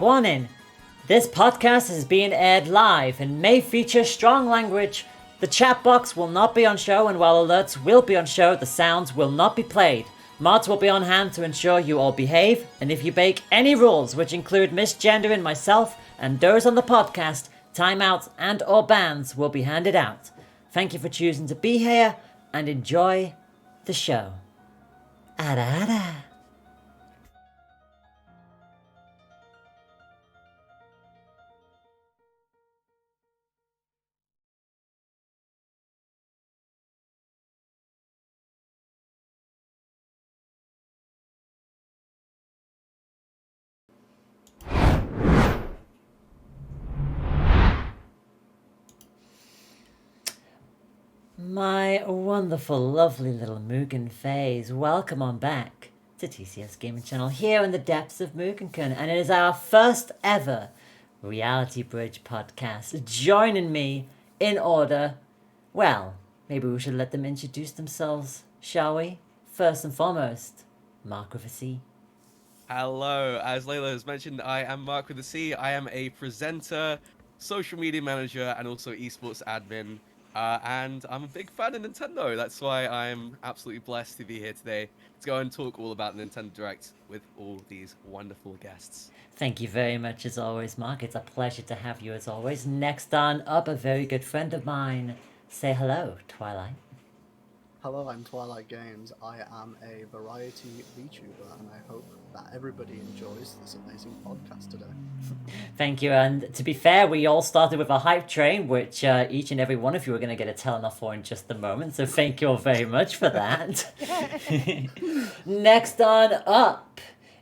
Warning! This podcast is being aired live and may feature strong language. The chat box will not be on show, and while alerts will be on show, the sounds will not be played. Mods will be on hand to ensure you all behave, and if you break any rules which include misgendering myself and those on the podcast, timeouts and or bans will be handed out. Thank you for choosing to be here, and enjoy the show. Ada ada. My wonderful, lovely little Mugen Fays, welcome on back to TCS Gaming Channel here in the depths of Mugenkun, and it is our first ever Reality Bridge podcast. Joining me in order, well, maybe we should let them introduce themselves, shall we? First and foremost, Mark with a C. Hello, as Layla has mentioned, I am Mark with a C. I am a presenter, social media manager, and also esports admin. And I'm a big fan of Nintendo. That's why I'm absolutely blessed to be here today to go and talk all about Nintendo Direct with all these wonderful guests. Thank you very much as always, Mark. It's a pleasure to have you as always. Next on up, a very good friend of mine. Say hello, Twilight. Hello, I'm Twilight Games. I am a variety VTuber, and I hope that everybody enjoys this amazing podcast today. Thank you, and to be fair, we all started with a hype train, which each and every one of you are going to get a telling off for in just a moment, so thank you all very much for that. Next on up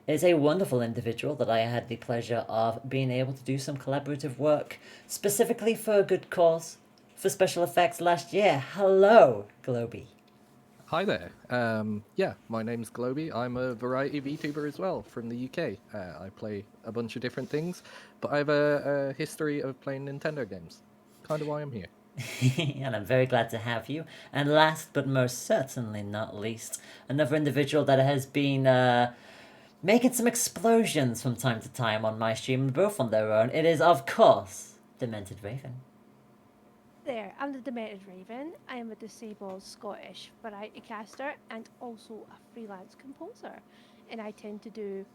is a wonderful individual that I had the pleasure of being able to do some collaborative work, specifically for a good cause, for special effects last year. Hello, Globy. Hi there. My name's Globy. I'm a variety VTuber as well from the UK. I play a bunch of different things, but I have a history of playing Nintendo games. Kind of why I'm here. And I'm very glad to have you. And last but most certainly not least, another individual that has been making some explosions from time to time on my stream, both on their own. It is, of course, Demented Raven. There, I'm the Demented Raven. I am a disabled Scottish variety caster and also a freelance composer. And I tend to do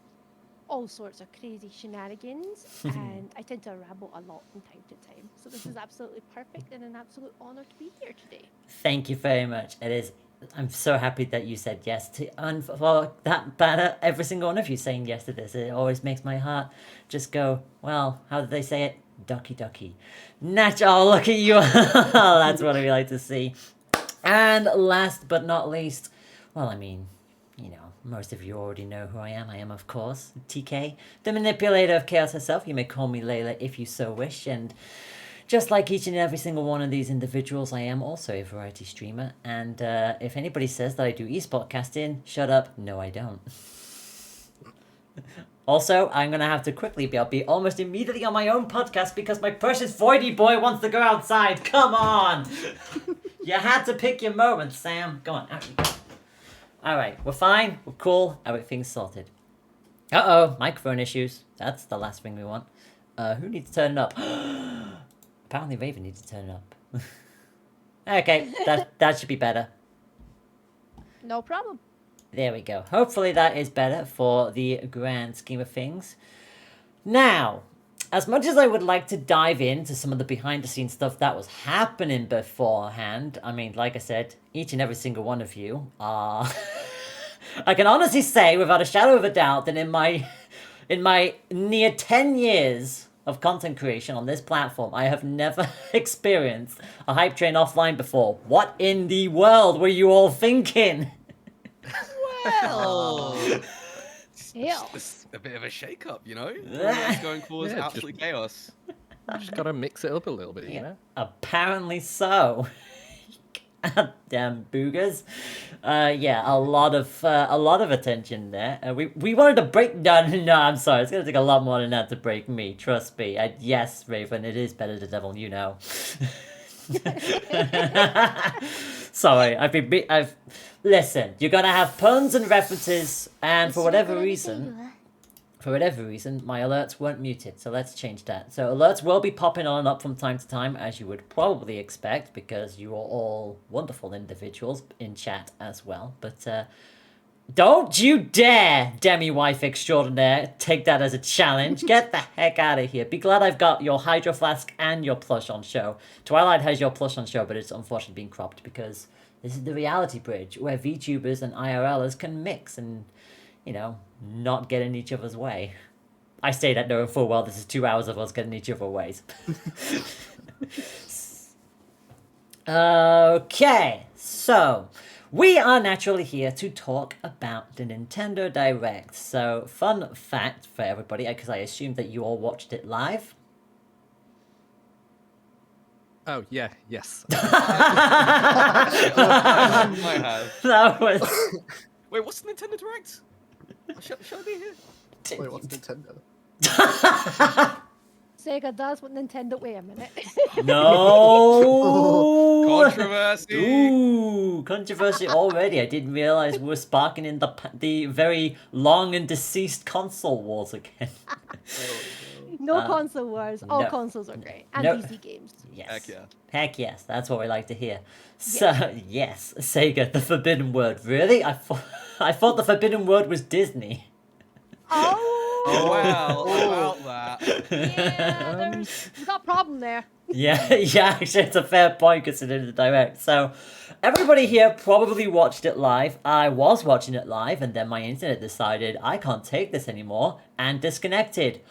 all sorts of crazy shenanigans and I tend to ramble a lot from time to time. So this is absolutely perfect and an absolute honour to be here today. Thank you very much. It is. I'm so happy that you said yes to, and for that banner, every single one of you saying yes to this. It always makes my heart just go, well, how did they say it? Ducky ducky. Oh, look at you. That's what we like to see. And last but not least, well, I mean, you know, most of you already know who I am. I am, of course, TK, the manipulator of chaos herself. You may call me Layla if you so wish. And just like each and every single one of these individuals, I am also a variety streamer. And if anybody says that I do esport casting, shut up. No, I don't. Also, I'm going to have to quickly be almost immediately on my own podcast because my precious Voidy boy wants to go outside. Come on! You had to pick your moment, Sam. Go on, out you go. Alright, we're fine, we're cool, everything's sorted. Uh-oh, microphone issues. That's the last thing we want. Who needs to turn it up? Apparently Raven needs to turn it up. Okay, that should be better. No problem. There we go. Hopefully that is better for the grand scheme of things. Now, as much as I would like to dive into some of the behind-the-scenes stuff that was happening beforehand, I mean, like I said, each and every single one of you are... I can honestly say, without a shadow of a doubt, that in my near 10 years of content creation on this platform, I have never experienced a hype train offline before. What in the world were you all thinking? Well, Yeah. it's a bit of a shake-up, you know? It's going towards Yeah, absolute chaos. Just gotta mix it up a little bit, you know? Apparently so. God damn boogers. A lot of attention there. We wanted to break... No, I'm sorry. It's going to take a lot more than that to break me. Trust me. Yes, Raven, it is better the devil, you know. Sorry, Listen, you're gonna have puns and references, and for whatever reason... for whatever reason, my alerts weren't muted, so let's change that. So alerts will be popping on and up from time to time, as you would probably expect, because you are all wonderful individuals in chat as well. But don't you dare, demi-wife extraordinaire, take that as a challenge. Get the heck out of here. Be glad I've got your Hydro Flask and your plush on show. Twilight has your plush on show, but it's unfortunately being cropped because this is the reality bridge where VTubers and IRLers can mix and, you know, not get in each other's way. I say that knowing full well this is 2 hours of us getting each other's ways. Okay, so we are naturally here to talk about the Nintendo Direct. So, fun fact for everybody, because I assume that you all watched it live. Oh yeah, yes. Might have. That was Wait, what's the Nintendo Direct? Shall I be here? Wait, what's Nintendo? Sega does what Nintendo. Wait a minute. no Controversy. Ooh, controversy already. I didn't realize we were sparking in the very long and deceased console wars again. No console wars. All no. consoles are great. And No. PC games. Yes. Heck yeah. Heck yes, that's what we like to hear. So yes, Sega, the forbidden word. Really? I thought the forbidden word was Disney. Oh wow, about that. Yeah, we've got a problem there. Yeah, yeah, actually, it's a fair point considering the direct. So, everybody here probably watched it live. I was watching it live, and then my internet decided I can't take this anymore and disconnected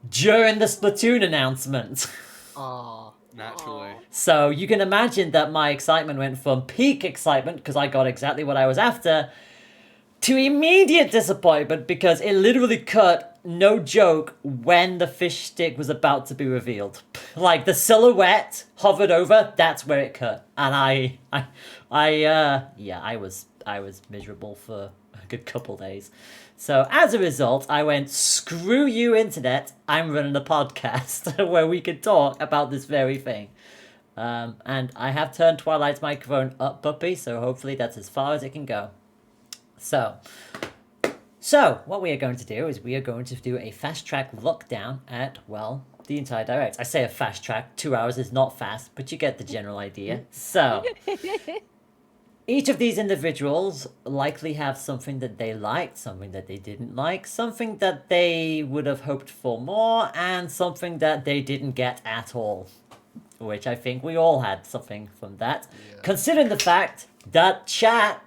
during the Splatoon announcement. Ah, Naturally. So, you can imagine that my excitement went from peak excitement, because I got exactly what I was after, to immediate disappointment because it literally cut, no joke, when the fish stick was about to be revealed. Like the silhouette hovered over, that's where it cut. And I was miserable for a good couple days. So as a result, I went, screw you internet, I'm running a podcast where we could talk about this very thing. And I have turned Twilight's microphone up, puppy, so hopefully that's as far as it can go. So what we are going to do is we are going to do a fast track look down at, well, the entire direct. I say a fast track, 2 hours is not fast, but you get the general idea. So, each of these individuals likely have something that they liked, something that they didn't like, something that they would have hoped for more, and something that they didn't get at all. Which I think we all had something from that. Yeah. Considering the fact that chat,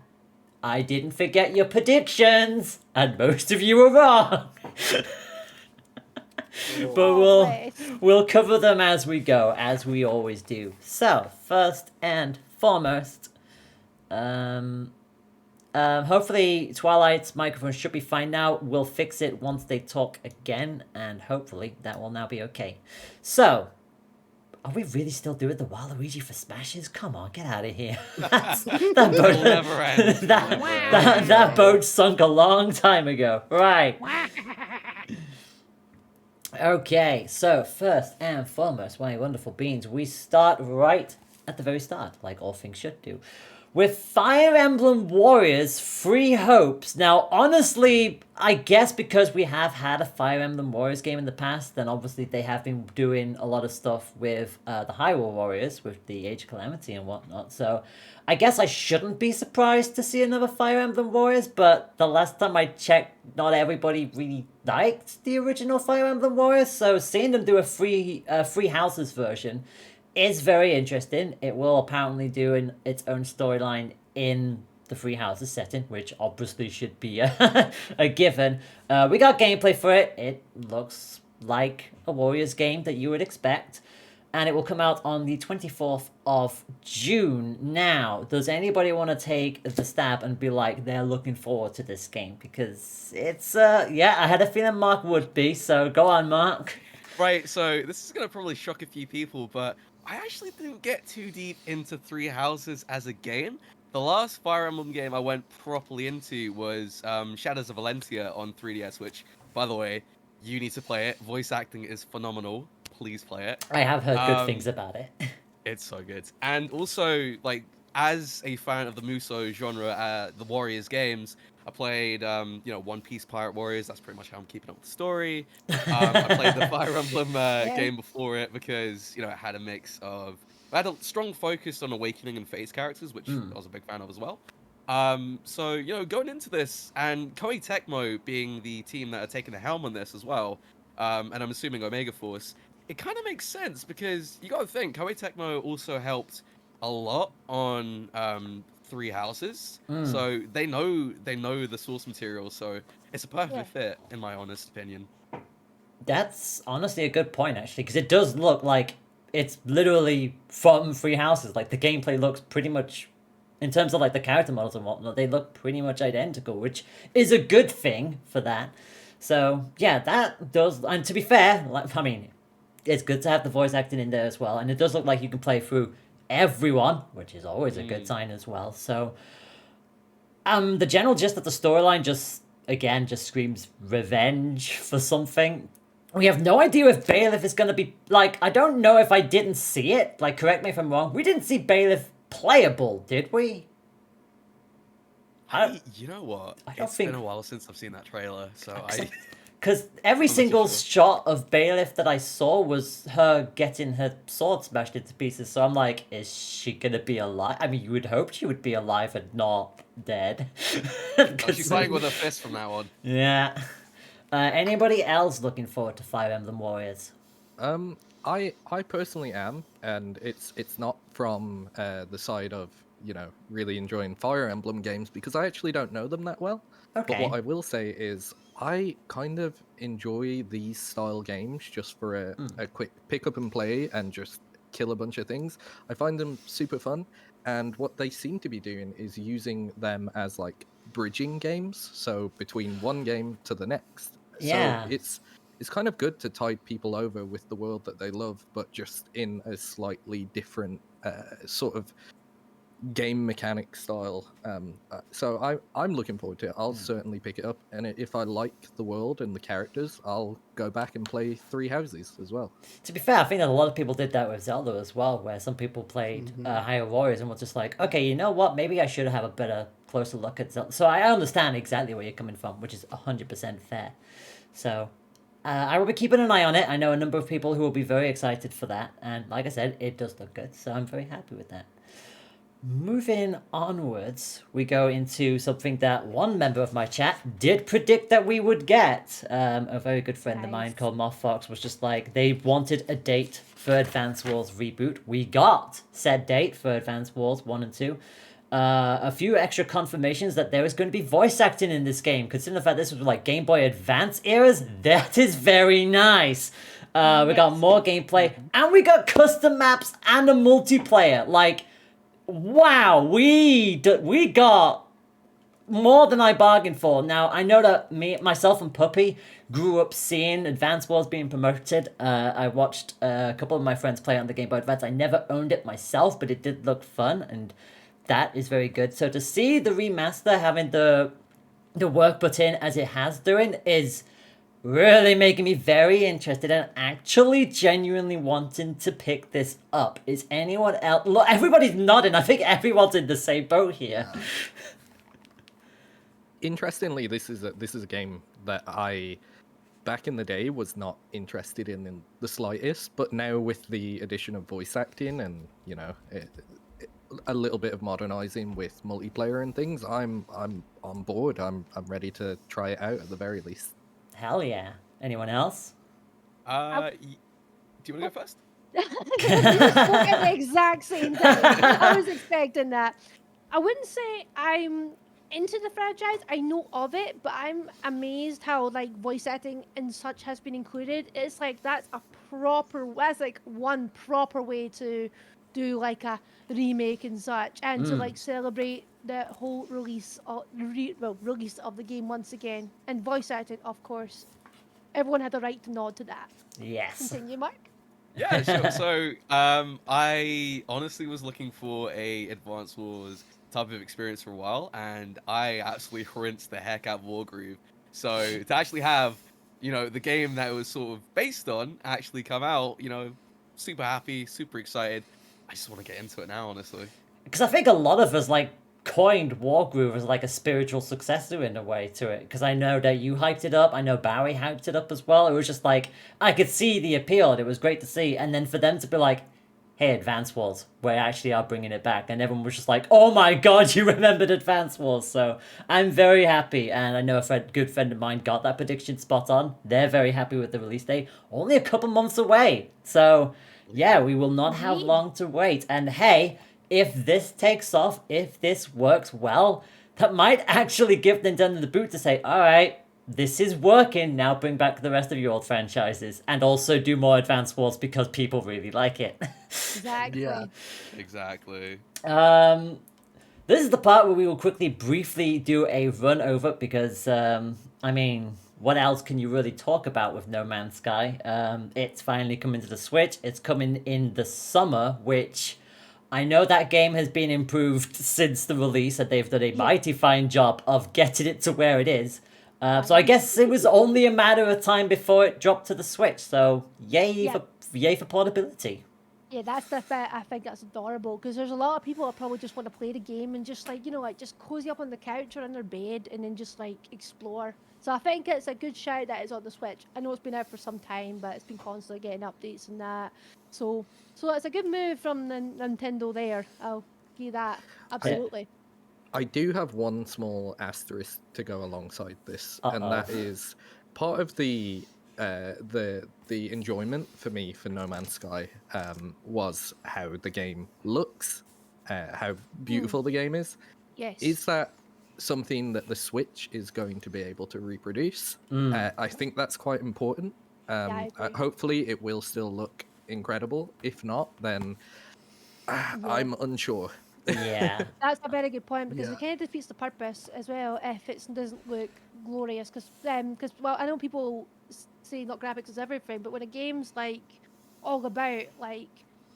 I didn't forget your predictions, and most of you were wrong. But we'll cover them as we go, as we always do. So, first and foremost, hopefully Twilight's microphone should be fine now. We'll fix it once they talk again, and hopefully that will now be okay. So, are we really still doing the Waluigi for Smashes? Come on, get out of here. That boat, Never ends. that boat sunk a long time ago. Right. Okay, so first and foremost, my wonderful beans, we start right at the very start, like all things should do, with Fire Emblem Warriors Free Hopes. Now, honestly, I guess because we have had a Fire Emblem Warriors game in the past, then obviously they have been doing a lot of stuff with the Hyrule Warriors, with the Age of Calamity and whatnot. So I guess I shouldn't be surprised to see another Fire Emblem Warriors, but the last time I checked, not everybody really liked the original Fire Emblem Warriors, so seeing them do a free houses version is very interesting. It will apparently do its own storyline in the Free Houses setting, which obviously should be a given. We got gameplay for it. It looks like a Warriors game that you would expect. And it will come out on the 24th of June. Now, does anybody want to take the stab and be like, they're looking forward to this game? Because it's, yeah, I had a feeling Mark would be, so go on, Mark. Right, so this is going to probably shock a few people, but I actually didn't get too deep into Three Houses as a game. The last Fire Emblem game I went properly into was Shadows of Valentia on 3DS, which, by the way, you need to play it. Voice acting is phenomenal. Please play it. I have heard good things about it. It's so good. And also, like, as a fan of the Musou genre, the Warriors games, I played, One Piece Pirate Warriors. That's pretty much how I'm keeping up with the story. I played the Fire Emblem game before it because, it had a mix of... I had a strong focus on Awakening and Phase characters, which I was a big fan of as well. So, going into this, and Koei Tecmo being the team that are taking the helm on this as well, and I'm assuming Omega Force, it kind of makes sense because you got to think Koei Tecmo also helped a lot on Three Houses, so they know the source material, so it's a perfect fit in my honest opinion. That's honestly a good point, actually, because it does look like it's literally from Three Houses. Like, the gameplay looks pretty much, in terms of like the character models and whatnot, they look pretty much identical, which is a good thing for that. So yeah, that does. And to be fair, like, I mean, it's good to have the voice acting in there as well, and it does look like you can play through everyone, which is always a good sign as well. So the general gist of the storyline just screams revenge for something. We have no idea if Bailiff is going to be, like, I don't know if I didn't see it, like, correct me if I'm wrong, we didn't see Bailiff playable, did we? You know what? It's been a while since I've seen that trailer, so Because every not too single sure. shot of Bailiff that I saw was her getting her sword smashed into pieces, so I'm like, is she gonna be alive? I mean, you would hope she would be alive and not dead. She's fighting with her fist from now on. Yeah. Anybody else looking forward to Fire Emblem Warriors? I personally am, and it's not from the side of really enjoying Fire Emblem games because I actually don't know them that well. Okay. But what I will say is I kind of enjoy these style games just for a quick pick up and play and just kill a bunch of things. I find them super fun, and what they seem to be doing is using them as like bridging games, so between one game to the next. Yeah. So it's kind of good to tide people over with the world that they love, but just in a slightly different sort of game mechanic style. So I'm looking forward to it. I'll certainly pick it up, and if I like the world and the characters, I'll go back and play Three Houses as well. To be fair, I think that a lot of people did that with Zelda as well, where some people played Hyrule Warriors and were just like, okay, you know what, maybe I should have a better, closer look at Zelda. So I understand exactly where you're coming from, which is 100% fair. So I will be keeping an eye on it. I know a number of people who will be very excited for that, and like I said, it does look good, so I'm very happy with that. Moving onwards, we go into something that one member of my chat did predict that we would get. A very good friend of mine Nice. called Moth Fox was just like, they wanted a date for Advance Wars reboot. We got said date for Advance Wars 1 and 2. A few extra confirmations that there was going to be voice acting in this game. Considering the fact this was like Game Boy Advance eras, that is very nice. We got Yes. more gameplay, and we got custom maps and a multiplayer. Like, wow, we got more than I bargained for. Now, I know that myself and Puppy grew up seeing Advance Wars being promoted. I watched a couple of my friends play on the Game Boy Advance. I never owned it myself, but it did look fun, and that is very good. So to see the remaster having the work put in as it has doing is really making me very interested and actually genuinely wanting to pick this up. Is anyone else? Look, everybody's nodding. I think everyone's in the same boat here. Interestingly, this is a game that I back in the day was not interested in the slightest, but now with the addition of voice acting and a little bit of modernizing with multiplayer and things, I'm on board. I'm ready to try it out at the very least. Hell yeah. Anyone else? Do you want to go first? We spoke at the exact same time. I was expecting that. I wouldn't say I'm into the franchise. I know of it, but I'm amazed how like voice acting and such has been included. It's like that's like one proper way to do like a remake and such, and to like celebrate the whole release of the game once again. And voice acting, of course, everyone had the right to nod to that. Yes. Continue, Mark. Yeah, sure. So, I honestly was looking for a Advance Wars type of experience for a while, and I absolutely rinsed the heck out of Wargroove. So to actually have, the game that it was sort of based on actually come out, super happy, super excited. I just want to get into it now, honestly. Because I think a lot of us, like, coined Wargroove as like a spiritual successor in a way to it, because I know that you hyped it up. I know Barry hyped it up as well. It was just like I could see the appeal, and it was great to see. And then for them to be like, "Hey, Advance Wars, we actually are bringing it back," and everyone was just like, "Oh my god, you remembered Advance Wars!" So I'm very happy, and I know a good friend of mine got that prediction spot on. They're very happy with the release date, only a couple months away. So yeah, we will not have Indeed. long to wait. And hey, if this takes off, if this works well, that might actually give Nintendo the boot to say, all right, this is working, now bring back the rest of your old franchises, and also do more Advance Wars because people really like it. Exactly. Yeah. Exactly. This is the part where we will quickly, briefly do a run over because, I mean, what else can you really talk about with No Man's Sky? It's finally coming to the Switch. It's coming in the summer, which I know that game has been improved since the release, and they've done a mighty fine job of getting it to where it is. So I guess it was only a matter of time before it dropped to the Switch. So yay for portability. Yeah, that's the bit I think that's adorable, because there's a lot of people that probably just want to play the game and just like, like just cozy up on the couch or in their bed and then just like explore. So I think it's a good shout that it's on the Switch. I know it's been out for some time, but it's been constantly getting updates and that. So it's a good move from Nintendo there. I'll give that absolutely. I do have one small asterisk to go alongside this, and Uh-oh. that is part of the enjoyment for me for No Man's Sky was how the game looks, how beautiful the game is. Yes. Is that something that the Switch is going to be able to reproduce? I think that's quite important. I agree. Hopefully, it will still look incredible. If not, then I'm unsure. Yeah. That's a very good point, because Yeah. it kind of defeats the purpose as well if it doesn't look glorious. Because well, I know people say not graphics is everything, but when a game's like all about like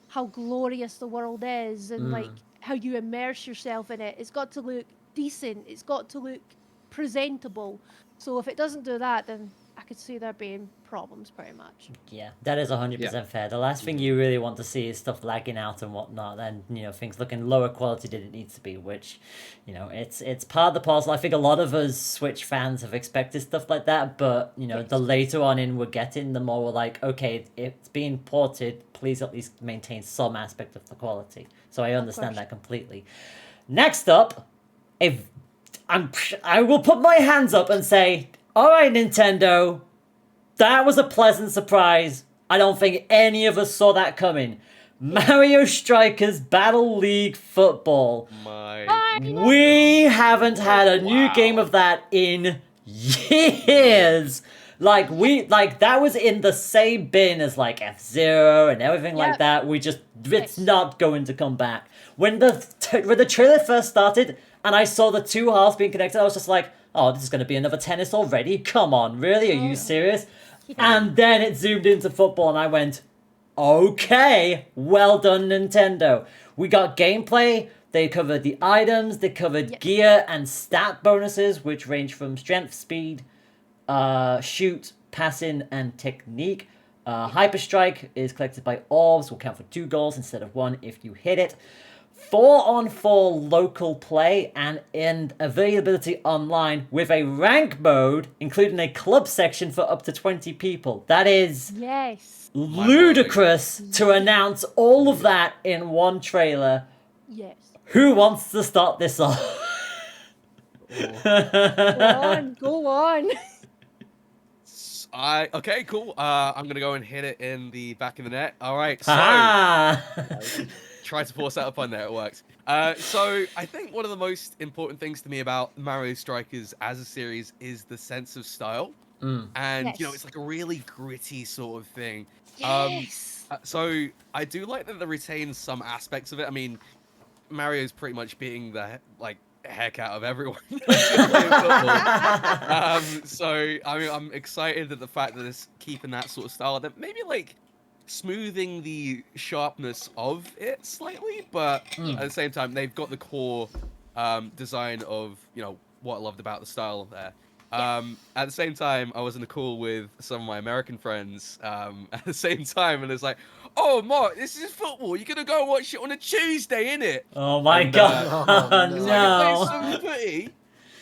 how glorious the world is and like how you immerse yourself in it, it's got to look decent. It's got to look presentable. So if it doesn't do that, then I could see there being problems pretty much. Yeah, that is 100% fair. The last thing you really want to see is stuff lagging out and whatnot, and things looking lower quality than it needs to be. Which, it's part of the parcel. I think a lot of us Switch fans have expected stuff like that, but the later on in we're getting, the more we're like, okay, it's being ported. Please at least maintain some aspect of the quality. So I understand that completely. Next up, I will put my hands up and say, all right, Nintendo, that was a pleasant surprise. I don't think any of us saw that coming. Mario Strikers Battle League Football. We haven't had a new game of that in years. That was in the same bin as like F-Zero and everything like that. It's not going to come back. When the trailer first started and I saw the two halves being connected, I was just like, oh, this is going to be another tennis already? Come on, really? Are you serious? And then it zoomed into football and I went, okay, well done, Nintendo. We got gameplay. They covered the items. They covered gear and stat bonuses, which range from strength, speed, shoot, passing, and technique. Hyper Strike is collected by orbs. Will count for 2 goals instead of 1 if you hit it. 4-on-4 local play and in availability online with a rank mode, including a club section for up to 20 people. That is ludicrous to announce all of that in one trailer. Yes. Who wants to start this off? Go on. Okay, cool. I'm gonna go and hit it in the back of the net. All right, so try to force that upon there. It works. So I think one of the most important things to me about Mario Strikers as a series is the sense of style, and it's like a really gritty sort of thing. So I do like that they retain some aspects of it. I mean, Mario's pretty much beating the heck out of everyone. So I mean, I'm excited at the fact that it's keeping that sort of style. That maybe smoothing the sharpness of it slightly, but at the same time, they've got the core design of what I loved about the style there. At the same time, I was in a call with some of my American friends at the same time, and it's like, "Oh, Mark, this is football. You're gonna go and watch it on a Tuesday, innit?" Oh my And, god! Oh, no. It's like, "Play No. some footy."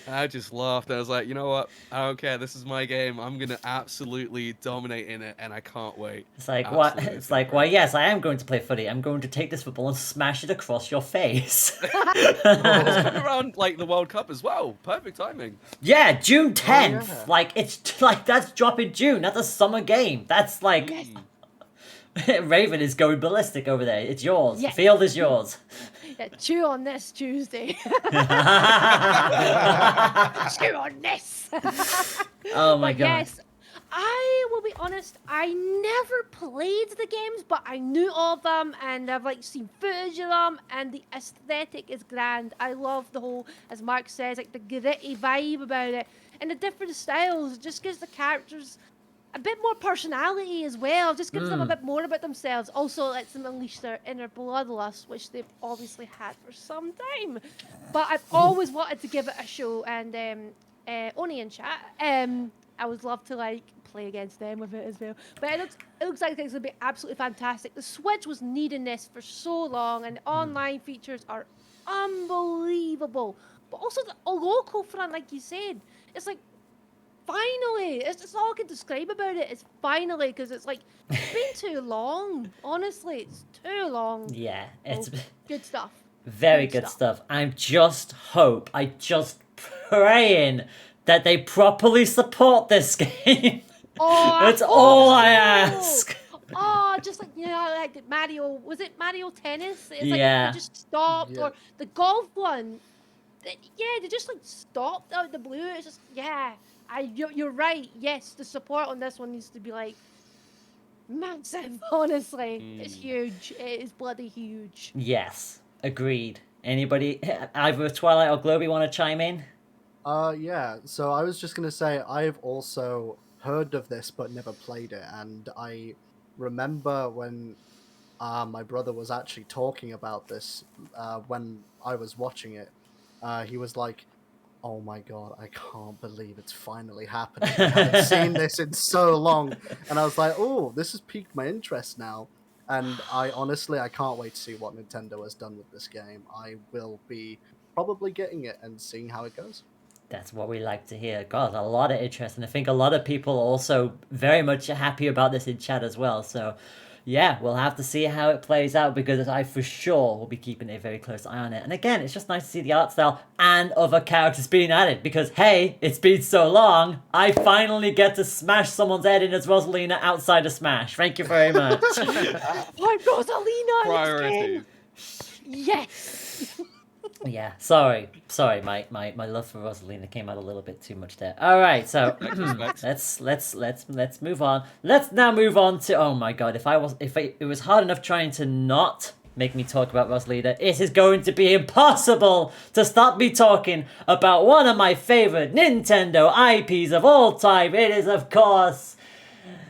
And I just laughed. I was like, "You know what? I don't care. This is my game. I'm gonna absolutely dominate in it, and I can't wait." It's like what? Absolutely, It's like, why? Yes, I am going to play footy. I'm going to take this football and smash it across your face. It's coming around like the World Cup as well. Perfect timing. Yeah, June 10th. yeah. Like it's like that's dropping June. That's a summer game. That's like Yes. Raven is going ballistic over there. It's yours. Yes. The field is yours. Yeah, chew on this Tuesday. chew on this. Oh my But god. yes, I will be honest. I never played the games, but I knew of them, and I've like seen footage of them, and the aesthetic is grand. I love the whole, as Mark says, like the gritty vibe about it, and the different styles. It just gives the characters a bit more personality as well. Just gives them a bit more about themselves. Also lets them unleash their inner bloodlust, which they've obviously had for some time. But I've always wanted to give it a show, and Oni in chat, I would love to like play against them with it as well. But it looks like it's gonna be absolutely fantastic. The Switch was needing this for so long, and the online features are unbelievable. But also the local front, like you said, it's like finally. It's all I can describe about it. It's finally, because it's like it's been too long. Honestly, it's too long. Yeah, it's Good stuff. very good good stuff. stuff. I just praying that they properly support this game. Oh, That's hope all I so. ask. Oh, just like like Mario. Was it Mario Tennis? It's like Yeah. they just stopped, Yeah. or the golf one. They just like stopped out of the blue. It's just you're right. Yes, the support on this one needs to be like massive. Honestly, it's huge. It is bloody huge. Yes, agreed. Anybody, either Twilight or Globy, want to chime in? Yeah, so I was just gonna say I've also heard of this but never played it, and I remember when my brother was actually talking about this when I was watching it. He was like, "Oh my god, I can't believe it's finally happening. I haven't seen this in so long." And I was like, "Oh, this has piqued my interest now." And I can't wait to see what Nintendo has done with this game. I will be probably getting it and seeing how it goes. That's what we like to hear. God, a lot of interest, and I think a lot of people are also very much happy about this in chat as well. So, yeah, we'll have to see how it plays out, because I for sure will be keeping a very close eye on it. And again, it's just nice to see the art style and other characters being added, because hey, it's been so long. I finally get to smash someone's head in as Rosalina outside of Smash. Thank you very much. Oh, Rosalina! Priorities. Yes. Yeah, sorry, my love for Rosalina came out a little bit too much there. All right, so let's move on. Let's now move on to, oh my god, if it was hard enough trying to not make me talk about Rosalina, it is going to be impossible to stop me talking about one of my favorite Nintendo IPs of all time. It is, of course,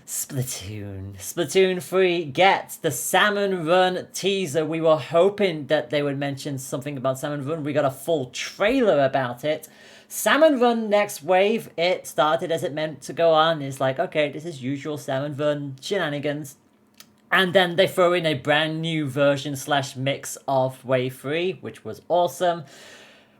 Splatoon. Splatoon 3 gets the Salmon Run teaser. We were hoping that they would mention something about Salmon Run. We got a full trailer about it. Salmon Run Next Wave, it started as it meant to go on. It's like, okay, this is usual Salmon Run shenanigans. And then they throw in a brand new version / mix of Wave 3, which was awesome.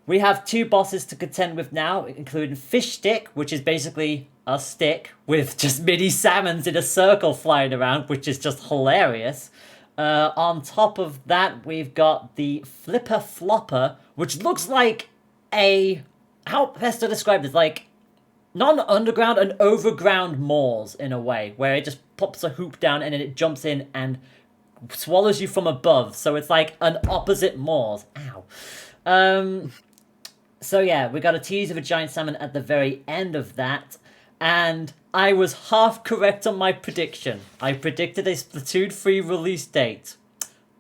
We have 2 bosses to contend with now, including Fish Stick, which is basically a stick with just mini salmons in a circle flying around, which is just hilarious. On top of that, we've got the Flipper Flopper, which looks like how best to describe this? Like, not an underground, an overground Moors in a way, where it just pops a hoop down and then it jumps in and swallows you from above. So it's like an opposite Moors. Ow. So yeah, we got a tease of a giant salmon at the very end of that, and I was half correct on my prediction. I predicted a Splatoon 3 release date.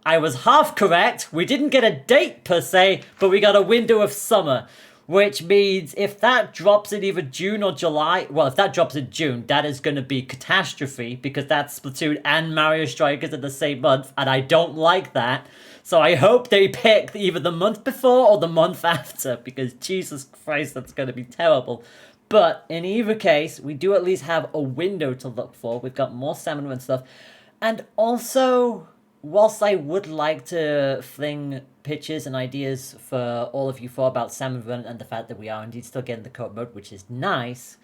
I was half correct. We didn't get a date per se, but we got a window of summer, which means if that drops in either June or July, well, if that drops in June, that is going to be catastrophe, because that's Splatoon and Mario Strikers in the same month, and I don't like that. So I hope they pick either the month before or the month after, because Jesus Christ, that's going to be terrible. But in either case, we do at least have a window to look for. We've got more Salmon Run stuff. And also, whilst I would like to fling pitches and ideas for all of you for about Salmon Run and the fact that we are indeed still getting the co-op mode, which is nice,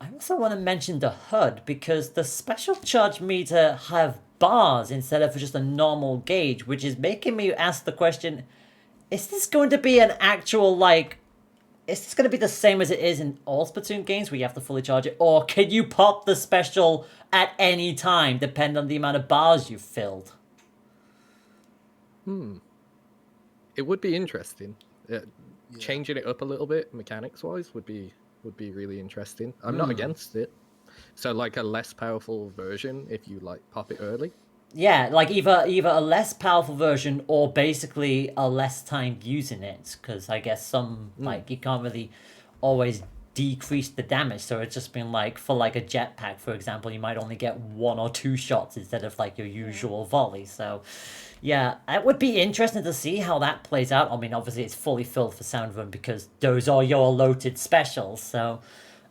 I also want to mention the HUD because the special charge meter have bars instead of just a normal gauge, which is making me ask the question, is this going to be an actual, like, is this going to be the same as it is in all Splatoon games where you have to fully charge it? Or can you pop the special at any time, depending on the amount of bars you've filled? It would be interesting. Changing it up a little bit, mechanics-wise, would be really interesting. I'm not against it. So, like a less powerful version, if you like pop it early. Yeah, like either a less powerful version or basically a less time using it, because I guess some like you can't really always decrease the damage, so it's just been like for like a jetpack, for example, you might only get 1 or 2 shots instead of like your usual volley. So yeah, it would be interesting to see how that plays out. I mean, obviously it's fully filled for Sound Run because those are your loaded specials. So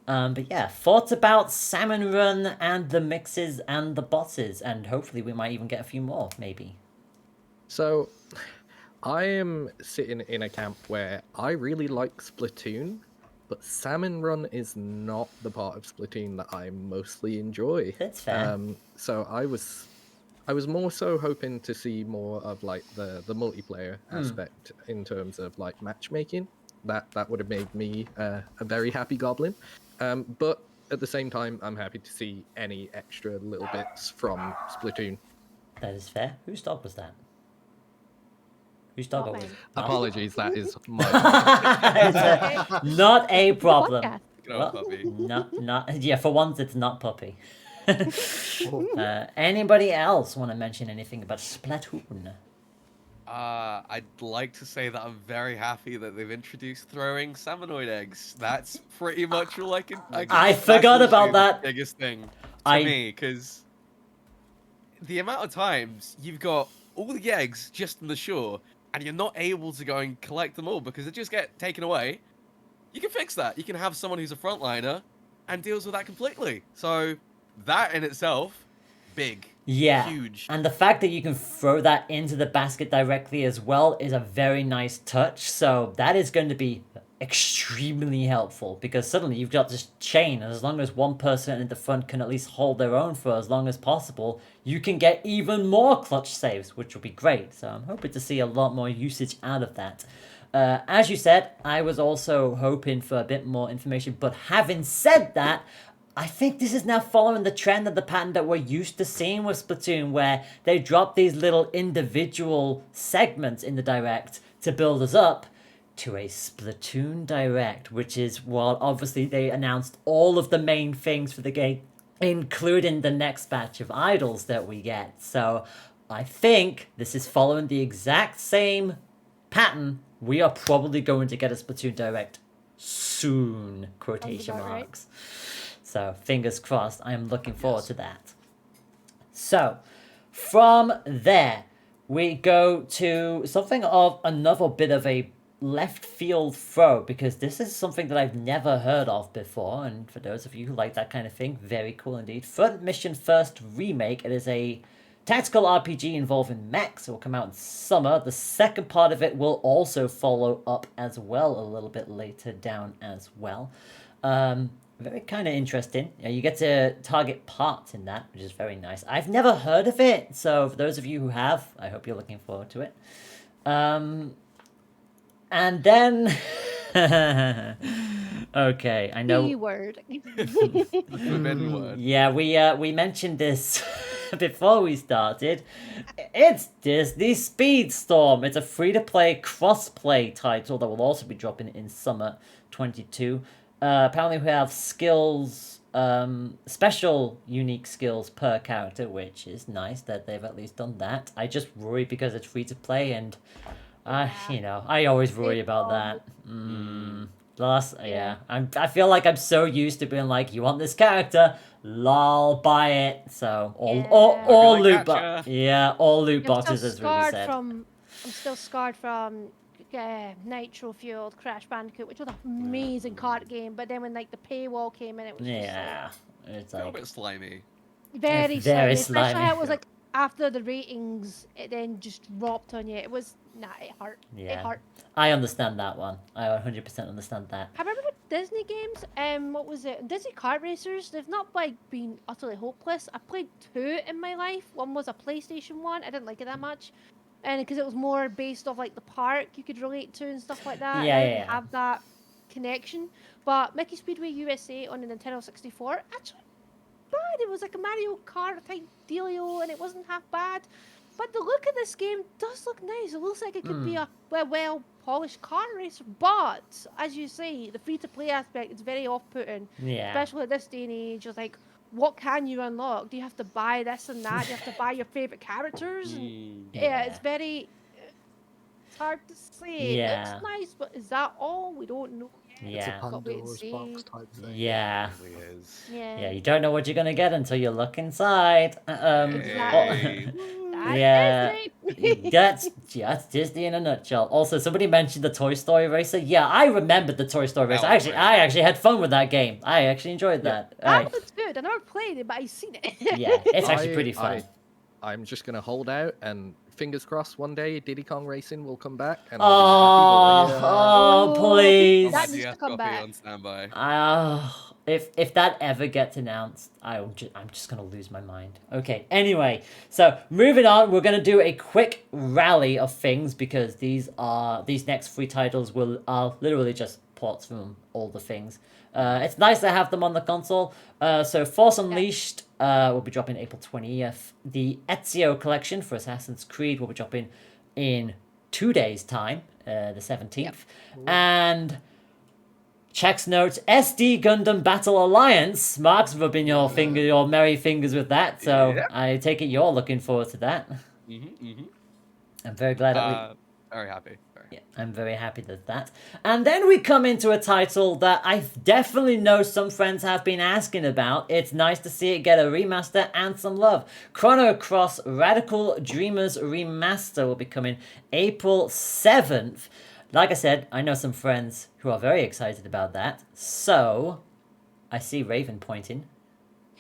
but yeah, thoughts about Salmon Run and the mixes and the bosses, and hopefully we might even get a few more, maybe. So, I am sitting in a camp where I really like Splatoon, but Salmon Run is not the part of Splatoon that I mostly enjoy. That's fair. So I was more so hoping to see more of like the multiplayer aspect in terms of like matchmaking. That would have made me a very happy goblin. But at the same time, I'm happy to see any extra little bits from Splatoon. That is fair. Whose dog was that? Whose dog Not was mine. it? Apologies, that is my Not a problem. Podcast. Good old puppy. Not yeah. For once, it's not Puppy. Anybody else want to mention anything about Splatoon? I'd like to say that I'm very happy that they've introduced throwing salmonoid eggs. That's pretty much all I can. I that's forgot literally about the that. biggest thing I- to me, because the amount of times you've got all the eggs just on the shore and you're not able to go and collect them all because they just get taken away. You can fix that. You can have someone who's a frontliner and deals with that completely. So that in itself, big. Yeah, Huge. and the fact that you can throw that into the basket directly as well is a very nice touch. So that is going to be extremely helpful because suddenly you've got this chain, and as long as one person in the front can at least hold their own for as long as possible, you can get even more clutch saves, which will be great. So I'm hoping to see a lot more usage out of that. As you said, I was also hoping for a bit more information, but having said that, I think this is now following the trend and the pattern that we're used to seeing with Splatoon, where they drop these little individual segments in the Direct to build us up to a Splatoon Direct, which is, well, obviously they announced all of the main things for the game, including the next batch of idols that we get. So I think this is following the exact same pattern. We are probably going to get a Splatoon Direct soon, quotation about right. marks. So, fingers crossed, I am looking forward to that. So, from there, we go to something of another bit of a left field throw, because this is something that I've never heard of before, and for those of you who like that kind of thing, very cool indeed. Front Mission First Remake. It is a tactical RPG involving mechs. It will come out in summer. The second part of it will also follow up as well a little bit later down as well. Very kind of interesting. You get to target parts in that, which is very nice. I've never heard of it, so for those of you who have, I hope you're looking forward to it. And then... okay, I know... Keyword. Forbidden word. Yeah, we mentioned this before we started. It's Disney Speedstorm. It's a free-to-play cross-play title that will also be dropping in summer 22. Apparently we have skills, special unique skills per character, which is nice that they've at least done that. I just worry because it's free to play, and you know, I always worry about that. I feel like I'm so used to being like, you want this character, lol, buy it. So all Like loot gotcha. all loot I'm boxes still as really scarred said. from. I'm still scarred from Nitro Fueled Crash Bandicoot, which was an amazing kart game. But then when like the paywall came in, it was Yeah, it's just Got a like bit slimy. like very, very slimy. Especially slimy. how it was Yeah. like after the ratings, it then just dropped on you. It was it hurt. It Yeah. hurt. I understand that one. I 100% understand that. I remember with Disney games, what was it? Disney Kart Racers, they've not like been utterly hopeless. I played 2 in my life. One was a PlayStation one. I didn't like it that much. And because it was more based off like the park you could relate to and stuff like that. Yeah, I yeah, didn't yeah. have that connection. But Mickey Speedway USA on the Nintendo 64, actually bad. It was like a Mario Kart type dealio and it wasn't half bad. But the look of this game does look nice. It looks like it could be a well polished car racer. But as you say, the free to play aspect is very off putting. Yeah. Especially at this day and age. It's like, what can you unlock? Do you have to buy this and that? Do you have to buy your favourite characters? And it's very it's hard to say. It Yeah. looks nice, but is that all? We don't know yet. It's a Yeah. Got to wait and Pandora's see. box type thing. Yeah. It really is. Yeah, you don't know what you're gonna get until you look inside. Hey. That's Yeah. Disney. that's Disney in a nutshell. Also, somebody mentioned the Toy Story Racer. Yeah, I remembered the Toy Story Racer. That was I actually had fun with that game. I actually enjoyed that. That was good. I never played it, but I've seen it. Yeah, it's actually pretty fun. I'm just gonna hold out and fingers crossed one day Diddy Kong Racing will come back. And Oh, I'll be a happy boy. oh, Oh, please. that DF needs to come copy back. on standby. If that ever gets announced, I'm just gonna lose my mind. Okay. Anyway, so moving on, we're gonna do a quick rally of things because these next 3 titles are literally just ports from all the things. It's nice to have them on the console. So Force Unleashed will be dropping April 20th. The Ezio collection for Assassin's Creed will be dropping in 2 days' time, the 17th. And checks notes, SD Gundam Battle Alliance. Mark's rubbing your merry fingers with that. So Yep. I take it you're looking forward to that. I'm very glad that we... Very happy. Yeah, I'm very happy with that. And then we come into a title that I definitely know some friends have been asking about. It's nice to see it get a remaster and some love. Chrono Cross Radical Dreamers Remaster will be coming April 7th. Like I said, I know some friends who are very excited about that. So, I see Raven pointing.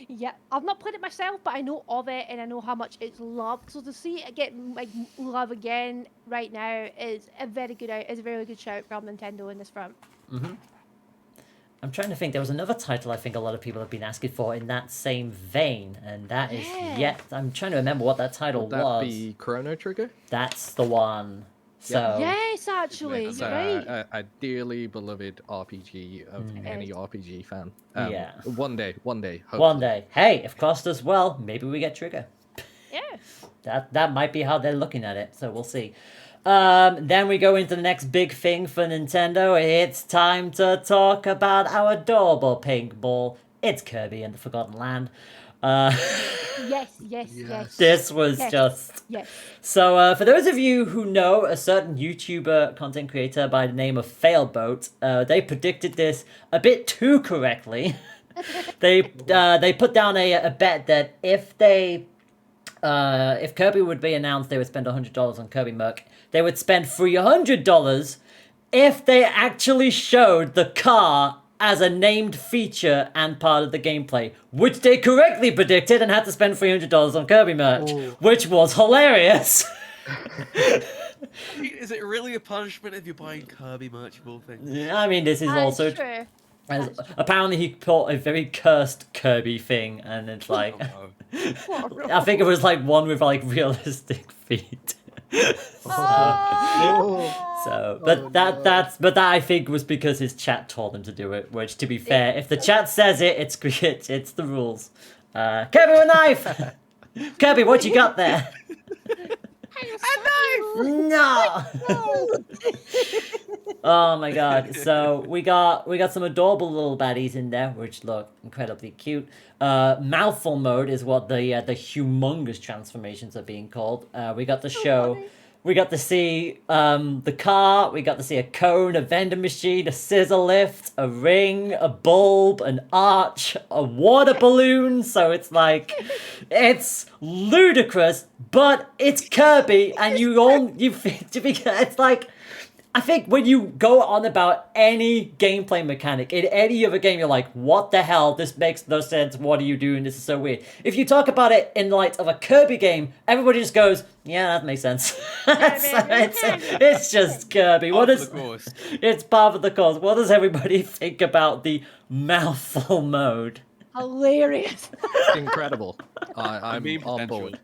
Yeah, I've not played it myself, but I know of it and I know how much it's loved. So to see it get like love again right now is a very good shout from Nintendo in this front. I'm trying to think. There was another title I think a lot of people have been asking for in that same vein, and that is Yeah. I'm trying to remember what that title Would that was. be Chrono Trigger? That's the one. So Yes, actually, It's, you're right. A dearly beloved RPG of any RPG fan. Yeah. One day, hopefully. one day, hey, if cost does well, maybe we get Trigger. Yeah. That might be how they're looking at it. So we'll see. Then we go into the next big thing for Nintendo. It's time to talk about our adorable pink ball. It's Kirby and the Forgotten Land. Yes. This was Yes. just... Yes. So, for those of you who know a certain YouTuber content creator by the name of Failboat, they predicted this a bit too correctly. They put down a bet that if Kirby would be announced, they would spend $100 on Kirby Merc. They would spend $300 if they actually showed the car as a named feature and part of the gameplay, which they correctly predicted and had to spend $300 on Kirby merch, which was hilarious. Is it really a punishment if you're buying Kirby merch of all things? I mean, this is also... true. Apparently he bought a very cursed Kirby thing, and it's like... Oh, no. What a I think it was like one with like realistic feet. So, but that I think was because his chat told him to do it. Which, to be fair, if the chat says it, it's the rules. Kirby with a knife. Kirby, what you got there? No. Oh my god. So we got some adorable little baddies in there, which look incredibly cute. Mouthful mode is what the humongous transformations are being called. We got to show. We got to see the car, we got to see a cone, a vending machine, a scissor lift, a ring, a bulb, an arch, a water balloon, so it's like, it's ludicrous, but it's Kirby, and it's like, I think when you go on about any gameplay mechanic in any other game, you're like, what the hell? This makes no sense. What are you doing? This is so weird. If you talk about it in light of a Kirby game, everybody just goes, yeah, that makes sense. It's just Kirby. What Part of is... the course. It's part of the course. What does everybody think about the mouthful mode? Hilarious. Incredible. I'm Meme on potential. board.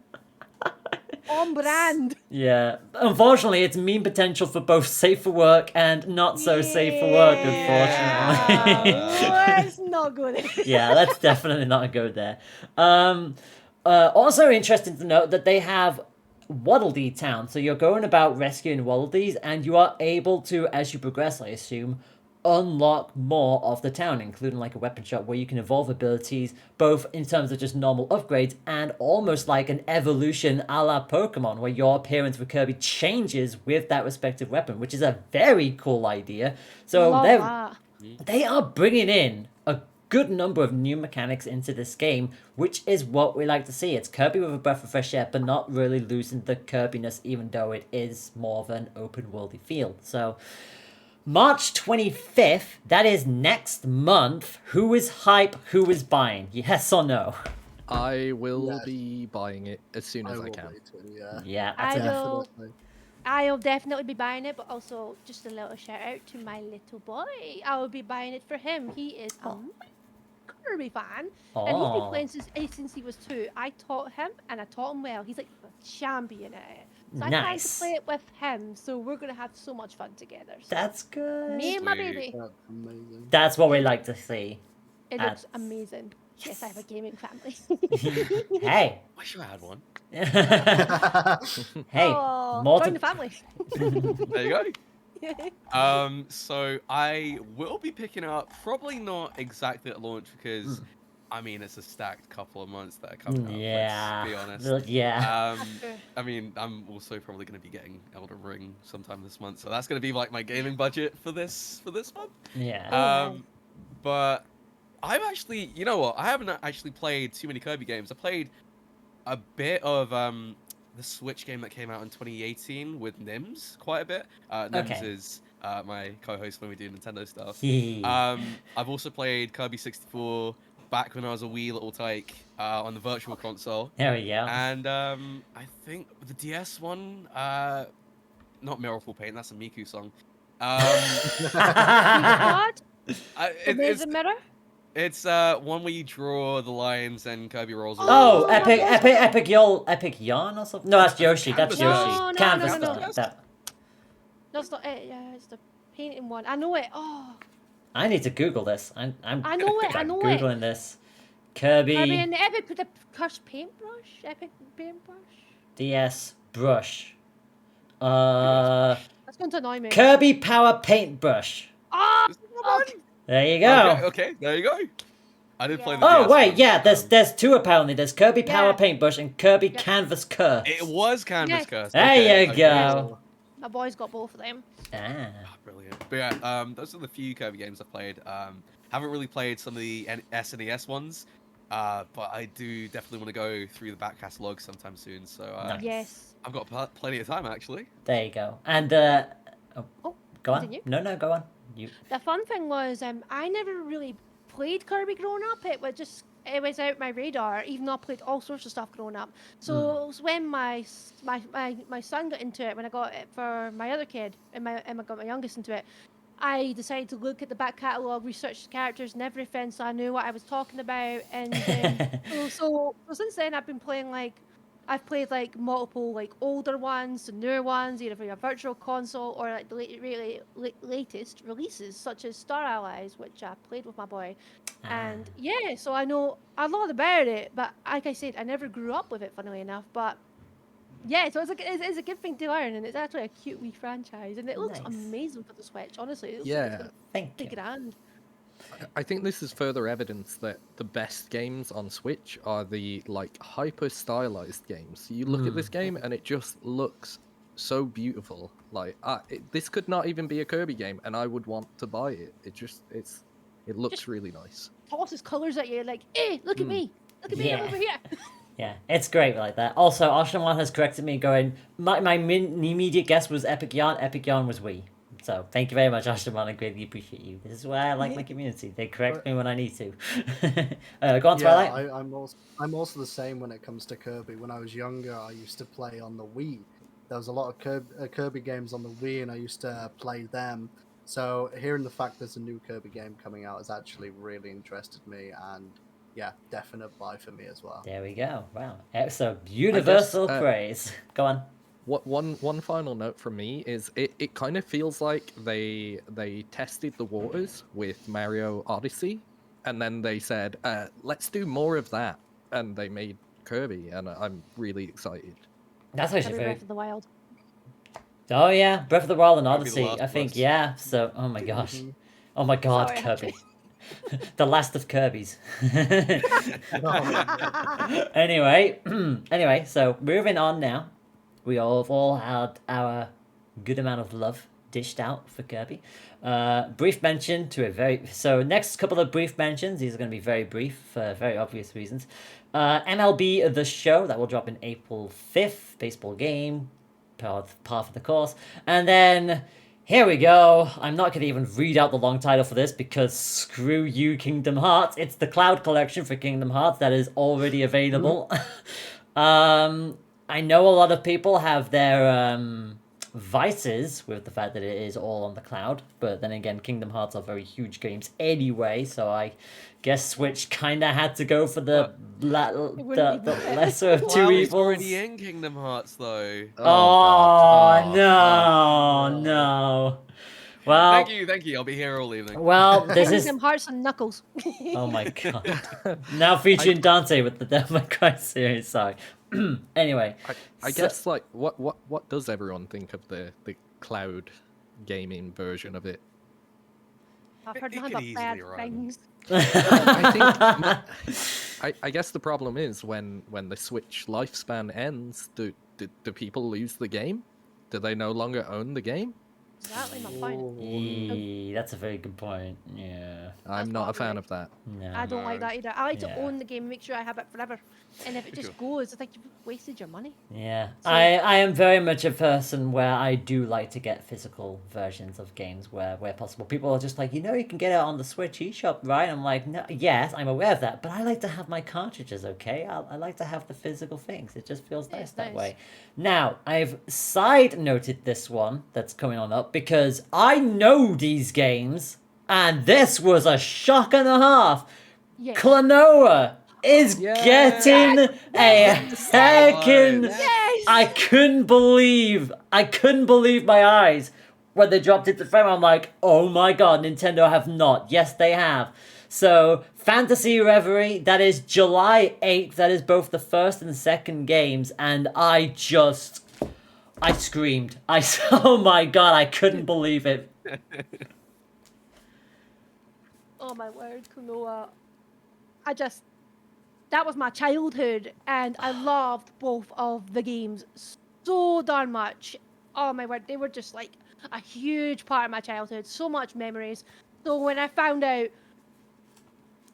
On brand. Yeah. Unfortunately, it's meme potential for both safe for work and not so safe for work, unfortunately. Let's not go there. Yeah, let's definitely not go there. Also interesting to note that they have Waddle Dee Town. So you're going about rescuing Waddle Dees, and you are able to, as you progress, I assume, unlock more of the town, including like a weapon shop where you can evolve abilities, both in terms of just normal upgrades and almost like an evolution a la Pokemon, where your appearance with Kirby changes with that respective weapon, which is a very cool idea. So Love that. they are bringing in a good number of new mechanics into this game, which is what we like to see. It's Kirby with a breath of fresh air, but not really losing the Kirbiness, even though it is more of an open worldy feel. So March 25th, that is next month. Who is hype? Who is buying? Yes or no? I will Yes. be buying it as soon as I will can. wait too, yeah. Yeah, I that's a... will. Definitely. I'll definitely be buying it, but also just a little shout out to my little boy. I will be buying it for him. He is a Kirby fan, and he's been Oh, playing since he was 2. I taught him, and I taught him well. He's like a champion at it. So I plan to nice. play it with him, so we're gonna have so much fun together. So That's good. me and my Sweet. baby. That's amazing. That's what we like to see. It That's- looks amazing. Yes, I have a gaming family. Hey. Wish I had one. Hey, Oh, more join to... the family. There you go. So I will be picking up, probably not exactly at launch because, I mean, it's a stacked couple of months that are coming up. Yeah. Let's be honest. Well, yeah. I mean, I'm also probably going to be getting Elden Ring sometime this month, so that's going to be like my gaming budget for this month. Yeah. Oh, But I've actually, you know what? I haven't actually played too many Kirby games. I played a bit of the Switch game that came out in 2018 with Nims quite a bit. Nims Okay. is my co-host when we do Nintendo stuff. Hee. I've also played Kirby 64 back when I was a wee little tyke on the Virtual Console. There we go. And I think the DS one, not Miracle Paint, that's a Miku song. God, It's mirror. it's one where you draw the lines and Kirby rolls. Oh, Oh, epic yarn or something? No, that's Yoshi. That's Canvas. Yoshi. No, no, Canvas. no, no, no. That... That's not it. Yeah, it's the painting one. I know it. Oh, I need to Google this. I'm I know it. I know it. Googling this. Kirby, I mean, the epic with the cursed paintbrush. Epic paintbrush. DS brush. That's going to annoy me. Kirby Power Paintbrush. Oh, Is that the one? There you go. Okay, there you go. I did play the Oh DS wait, one. yeah. There's two apparently. There's Kirby Power Yeah. Paintbrush and Kirby Yeah. Canvas Curse. It was Canvas Yes. Curse. There okay, you okay. go. my boy's got both of them. Ah. Ah, brilliant. But yeah, those are the few Kirby games I've played. Haven't really played some of the SNES ones, but I do definitely want to go through the back catalogue sometime soon. So Nice. Yes. I've got plenty of time actually. There you go. And Oh, go on. continue. No, go on. You. The fun thing was, I never really played Kirby growing up. It was out my radar, even though I played all sorts of stuff growing up. So it was when my son got into it, when I got it for my other kid, and I got my youngest into it, I decided to look at the back catalogue, research the characters and everything, so I knew what I was talking about. And so since then, I've played like multiple like older ones and newer ones, either for your virtual console or like the latest releases, such as Star Allies, which I played with my boy. And yeah, so I know a lot about it, but like I said, I never grew up with it, funnily enough. But yeah, so it's a good thing to learn, and it's actually a cute wee franchise, and it looks Nice. amazing for the Switch. Honestly, it looks Yeah. like it's Thank gonna you. be grand. I think this is further evidence that the best games on Switch are the like hyper stylized games. You look at this game and it just looks so beautiful. Like this could not even be a Kirby game, and I would want to buy it. It looks Just- really nice. Tosses colors at you, like, hey, look at me, look at me, I'm Yeah. over here. Yeah, it's great like that. Also, Oshaman has corrected me, going, my immediate guess was Epic Yarn. Epic Yarn was Wii. So thank you very much, Ashtamon. I greatly appreciate you. This is why I like my community. They correct me when I need to. Go on, Yeah, Twilight. I'm also the same when it comes to Kirby. When I was younger, I used to play on the Wii. There was a lot of Kirby games on the Wii, and I used to play them. So hearing the fact there's a new Kirby game coming out has actually really interested me, and yeah, definite buy for me as well. There we go. Wow. So universal praise. Go on. One final note from me is it kind of feels like they tested the waters with Mario Odyssey, and then they said, let's do more of that, and they made Kirby, and I'm really excited. That's actually Kirby very. Breath of the Wild. Oh yeah, Breath of the Wild and That'd be the Odyssey. last I of think us. yeah. So oh my gosh. Mhm. Oh my god, Sorry, Kirby. The last of Kirby's. Anyway, anyway, so moving on now. We all had our good amount of love dished out for Kirby. Brief mention to a very so next couple of brief mentions. These are going to be very brief for very obvious reasons. MLB The Show that will drop in April 5th. Baseball game, part of the course, and then. Here we go. I'm not going to even read out the long title for this because screw you, Kingdom Hearts. It's the Cloud Collection for Kingdom Hearts that is already available. I know a lot of people have their vices with the fact that it is all on the cloud, but then again, Kingdom Hearts are very huge games anyway, so I guess Switch kind of had to go for the wouldn't the be fair. lesser of two Well, it's evils. already in Kingdom Hearts, though. Oh, God. no, no. no. Well, Thank you. I'll be here all evening. well, this is. Kingdom Hearts and Knuckles. Oh my god. Now featuring Dante with the Devil May Cry series. Sorry. Anyway, I so- guess like what does everyone think of the cloud gaming version of it? I've heard It nothing could but easily bad run. things. I guess the problem is when the Switch lifespan ends, do people lose the game? Do they no longer own the game? Exactly my point. That's a very good point. Yeah. I'm not a fan of that. No. I don't like No. that either. I like Yeah. to own the game and make sure I have it forever. And if it just goes, it's like you've wasted your money. Yeah, So- I am very much a person where I do like to get physical versions of games where possible. People are just like, you can get it on the Switch eShop, right? I'm like, no, yes, I'm aware of that, but I like to have my cartridges, okay? I like to have the physical things. It just feels Yeah, nice it's that nice. way. Now, I've side noted this one that's coming on up because I know these games, and this was a shock and a half. Yes. Klonoa is Yeah. getting a heckin'. Yes! I couldn't believe my eyes when they dropped it to frame. I'm like, oh my god, Nintendo have not. Yes, they have. So, Fantasy Reverie, that is July 8th. That is both the first and second games, and I screamed. Oh my god, I couldn't believe it. Oh my word, Kunoa. That was my childhood, and I loved both of the games so darn much. Oh my word, they were just like a huge part of my childhood, so much memories. So when I found out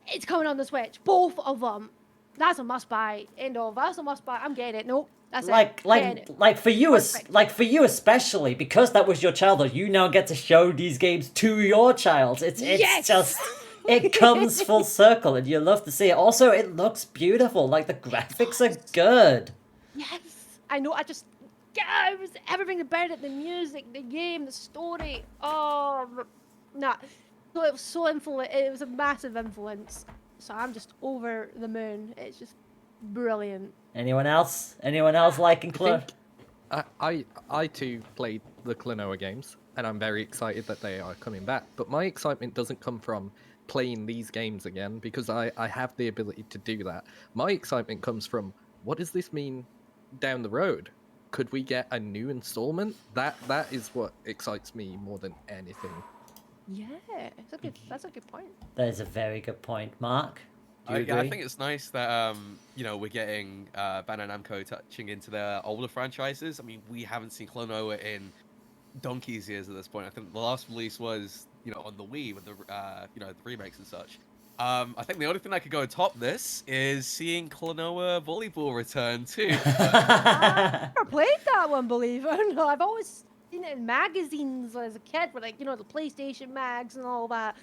it's coming on the Switch, both of them, that's a must buy. End of. That's a must buy. I'm getting it. Nope, that's it. Getting it. Like for you Perfect. for you especially, because that was your childhood, you now get to show these games to your child. It's Yes! just it comes full circle, and you love to see it. Also, it looks beautiful. Like the graphics are good. Yes, I know. Yeah, it was everything about it. The music, the game, the story. Oh, nah. So it was so influential. It was a massive influence. So I'm just over the moon. It's just brilliant. Anyone else? Anyone else liking Clone? I too played the Klonoa games, and I'm very excited that they are coming back. But my excitement doesn't come from playing these games again, because I have the ability to do that. My excitement comes from, what does this mean down the road? Could we get a new installment? That is what excites me more than anything. Yeah, that's a good point. That is a very good point, Mark. Do you agree? I think it's nice that we're getting Bandai Namco touching into their older franchises. I mean, we haven't seen Klonoa in donkey's years at this point. I think the last release was on the Wii with the the remakes and such. I think the only thing that could go atop this is seeing Klonoa volleyball return too. I've never played that one, believe it or not. I've always seen it in magazines as a kid, with like, you know, the PlayStation mags and all that.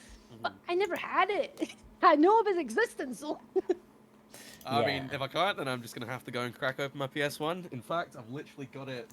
But I never had it. I know of its existence, so I Yeah. mean, if I can't, then I'm just gonna have to go and crack open my PS1. In fact, I've literally got it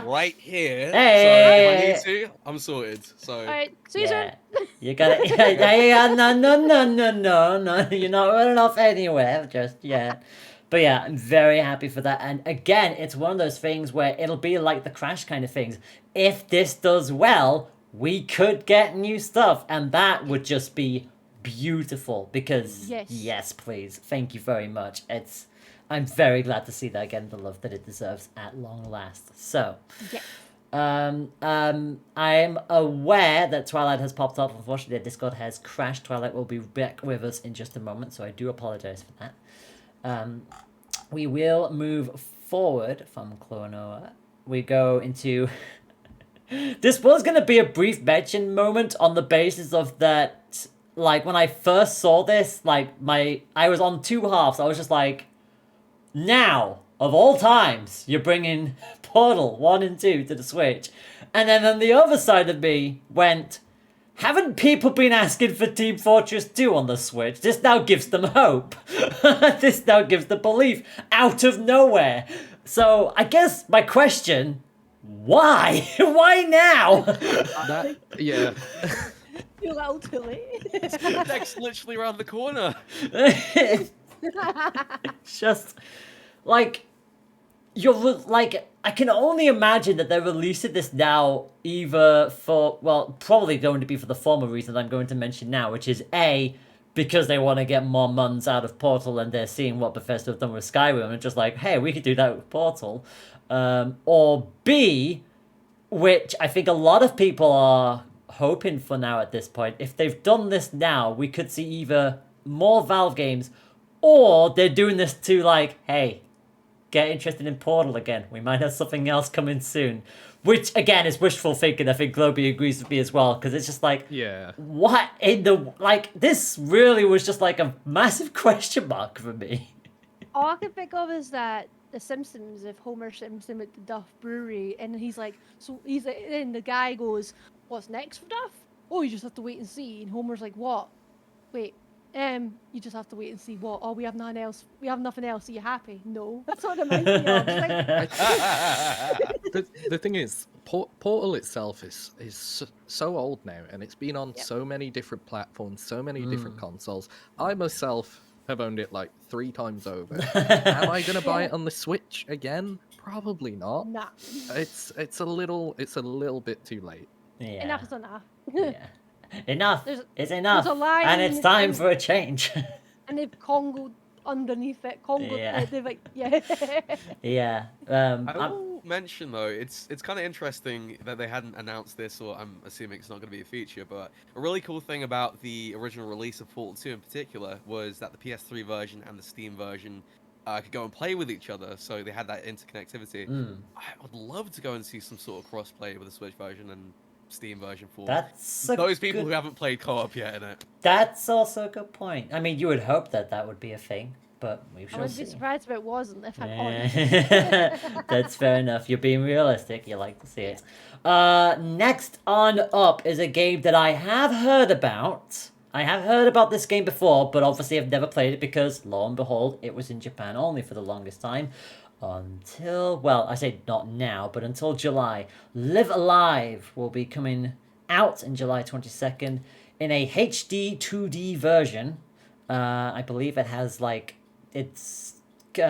right here. So if I need to, I'm sorted. So all right, see you Yeah, soon. you got it. Yeah, no. You're not running off anywhere just yet. But yeah, I'm very happy for that. And again, it's one of those things where it'll be like the Crash kind of things. If this does well, we could get new stuff, and that would just be beautiful. Because Yes. yes, please, thank you very much. I'm very glad to see that getting the love that it deserves at long last. So. Yeah. I'm aware that Twilight has popped up. Unfortunately, their Discord has crashed. Twilight will be back with us in just a moment, so I do apologize for that. We will move forward from Clonoa. We go into. This was going to be a brief mention moment on the basis of that. Like, when I first saw this, like, I was on two halves. I was just like, now, of all times, you're bringing Portal 1 and 2 to the Switch. And then on the other side of me went, haven't people been asking for Team Fortress 2 on the Switch? This now gives them hope. This now gives the belief out of nowhere. So I guess my question, why? Why now? Yeah. You're a little too late. next, literally around the corner. Just like I can only imagine that they're releasing this now either for, well, probably going to be for the former reason I'm going to mention now, which is A, because they want to get more months out of Portal and they're seeing what Bethesda have done with Skyrim and just like, hey, we could do that with Portal. Or B, which I think a lot of people are hoping for now at this point. If they've done this now, we could see either more Valve games or they're doing this to like, hey, get interested in Portal again. We might have something else coming soon. Which, again, is wishful thinking. I think Globy agrees with me as well, because it's just like, Yeah. what in the... Like, this really was just like a massive question mark for me. All I can think of is that The Simpsons, if Homer Simpson at the Duff Brewery, and he's like, and the guy goes, what's next for Duff? Oh, you just have to wait and see. And Homer's like, what? Wait, you just have to wait and see what? Oh, we have nothing else. We have nothing else. Are you happy? No. That's what it reminds me of. It's like, The thing is, Portal itself is so old now, and it's been on Yep. so many different platforms, so many different consoles. I myself have owned it like 3 times over. Am I gonna buy it on the Switch again? Probably not. nah. It's a little bit too late. Yeah. Enough is enough. Yeah. Enough. There's- It's enough. a line And it's time and- for a change. And they've Congoed underneath it. Congoed. Yeah. They've like, yeah. Yeah. I will mention though, it's kind of interesting that they hadn't announced this, or I'm assuming it's not going to be a feature. But a really cool thing about the original release of Portal 2 in particular was that the PS3 version and the Steam version could go and play with each other, so they had that interconnectivity. I would love to go and see some sort of cross-play with the Switch version and Steam version for That's a those people good- who haven't played co-op yet in it. That's also a good point. I mean, you would hope that that would be a thing, but we I shall wouldn't be see. surprised if it wasn't, if I'm honest. Yeah. That's fair enough. You're being realistic. You like to see it. Next on up is a game that I have heard about. I have heard about this game before, but obviously I've never played it because, lo and behold, it was in Japan only for the longest time. Until, well, I say not now, but until July. Live Alive will be coming out in July 22nd in a HD 2D version. I believe it has, like, it's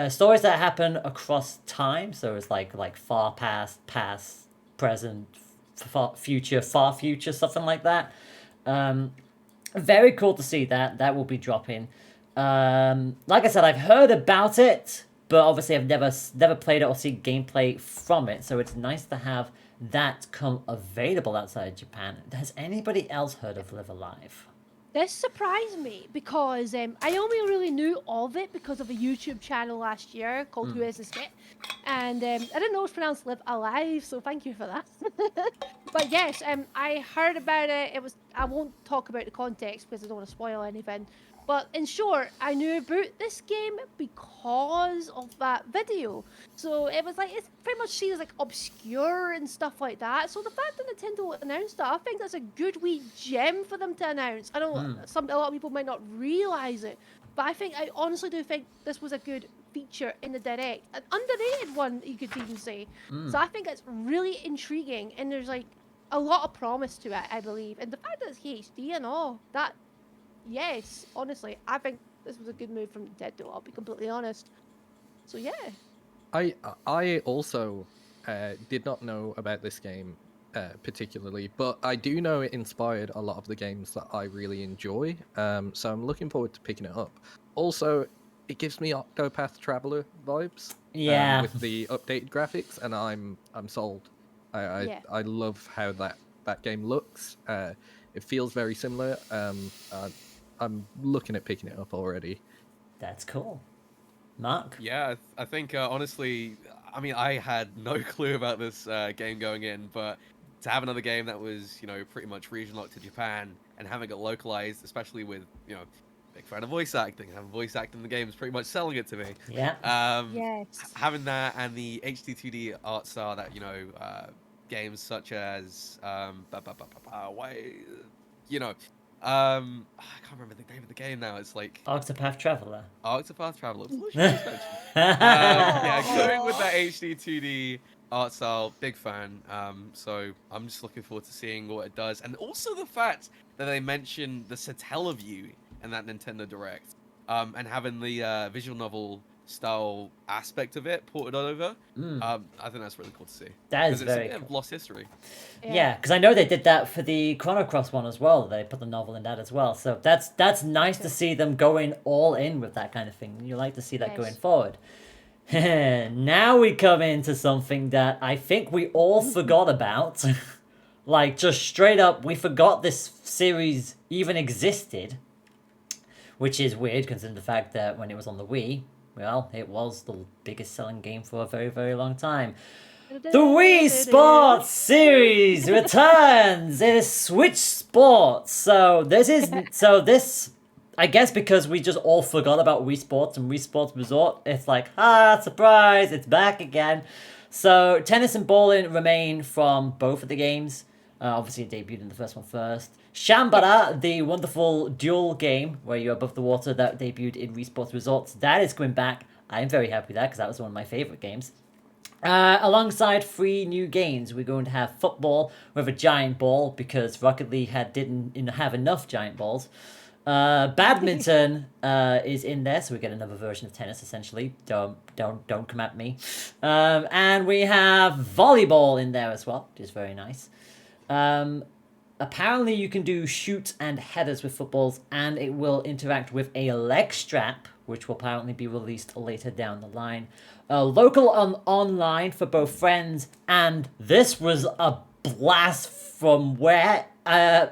stories that happen across time, so it's like far past, present, far future, something like that. Very cool to see that. That will be dropping. Like I said, I've heard about it, but obviously I've never played it or seen gameplay from it, so it's nice to have that come available outside Japan. Has anybody else heard of Live Alive? This surprised me because I only really knew of it because of a YouTube channel last year called Who Is This Kit? And I didn't know it was pronounced Live Alive, so thank you for that. But yes, I heard about it. I won't talk about the context because I don't want to spoil anything. But in short, I knew about this game because of that video. So it was like, it's pretty much seen as like obscure and stuff like that. So the fact that Nintendo announced that, I think that's a good wee gem for them to announce. I know a lot of people might not realize it, but I honestly do think this was a good feature in the Direct. An underrated one, you could even say. So I think it's really intriguing, and there's like a lot of promise to it, I believe. And the fact that it's HD and all, that, yes, honestly, I think this was a good move from Nintendo, I'll be completely honest. So yeah. I also did not know about this game particularly, but I do know it inspired a lot of the games that I really enjoy. So I'm looking forward to picking it up. Also, it gives me Octopath Traveler vibes. Yeah. With the updated graphics, and I'm sold. Yeah. I love how that game looks. It feels very similar. I'm looking at picking it up already. That's cool. Mark? Yeah, I think honestly, I mean, I had no clue about this game going in, but to have another game that was, pretty much region locked to Japan and having it localized, especially with, big fan of voice acting, having voice acting in the game is pretty much selling it to me. Yeah. Yes. Having that and the HD 2D art style that, games such as I can't remember the name of the game now. It's like Octopath Traveler. Octopath Traveler. It's literally just mentioned. Yeah, going with that HD 2D art style, big fan. So I'm just looking forward to seeing what it does, and also the fact that they mentioned the Satellaview in that Nintendo Direct, and having the visual novel style aspect of it ported over. I think that's really cool to see. That is 'Cause it's very a bit of cool. lost history. Yeah, because I know they did that for the Chrono Cross one as well. They put the novel in that as well. So that's nice to see them going all in with that kind of thing. You like to see that going Yes. forward. Now we come into something that I think we all forgot about. Like, just straight up, we forgot this series even existed. Which is weird, considering the fact that when it was on the Wii, well, it was the biggest selling game for a very, very long time. The Wii Sports Series returns. It is Switch Sports. So this, I guess, because we just all forgot about Wii Sports and Wii Sports Resort. It's like, surprise! It's back again. So tennis and bowling remain from both of the games. Obviously, it debuted in the first one first. Shambara, the wonderful duel game where you're above the water that debuted in Wii Sports Resorts, that is coming back. I am very happy with that because that was one of my favorite games. Alongside 3 new games, we're going to have football with a giant ball because Rocket League didn't have enough giant balls. Badminton is in there, so we get another version of tennis. Essentially, don't come at me. And we have volleyball in there as well, which is very nice. Apparently, you can do shoots and headers with footballs, and it will interact with a leg strap, which will apparently be released later down the line. Local online for both friends, and this was a blast from where random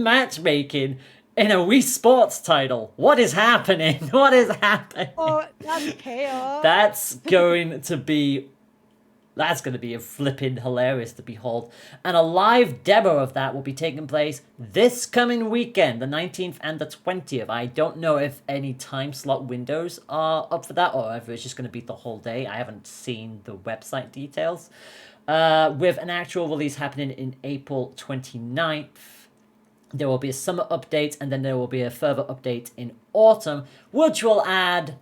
matchmaking in a Wii Sports title. What is happening? What is happening? Oh, that's chaos. That's going to be a flipping hilarious to behold. And a live demo of that will be taking place this coming weekend, the 19th and the 20th. I don't know if any time slot windows are up for that or if it's just going to be the whole day. I haven't seen the website details. With an actual release happening in April 29th. There will be a summer update, and then there will be a further update in autumn, which will add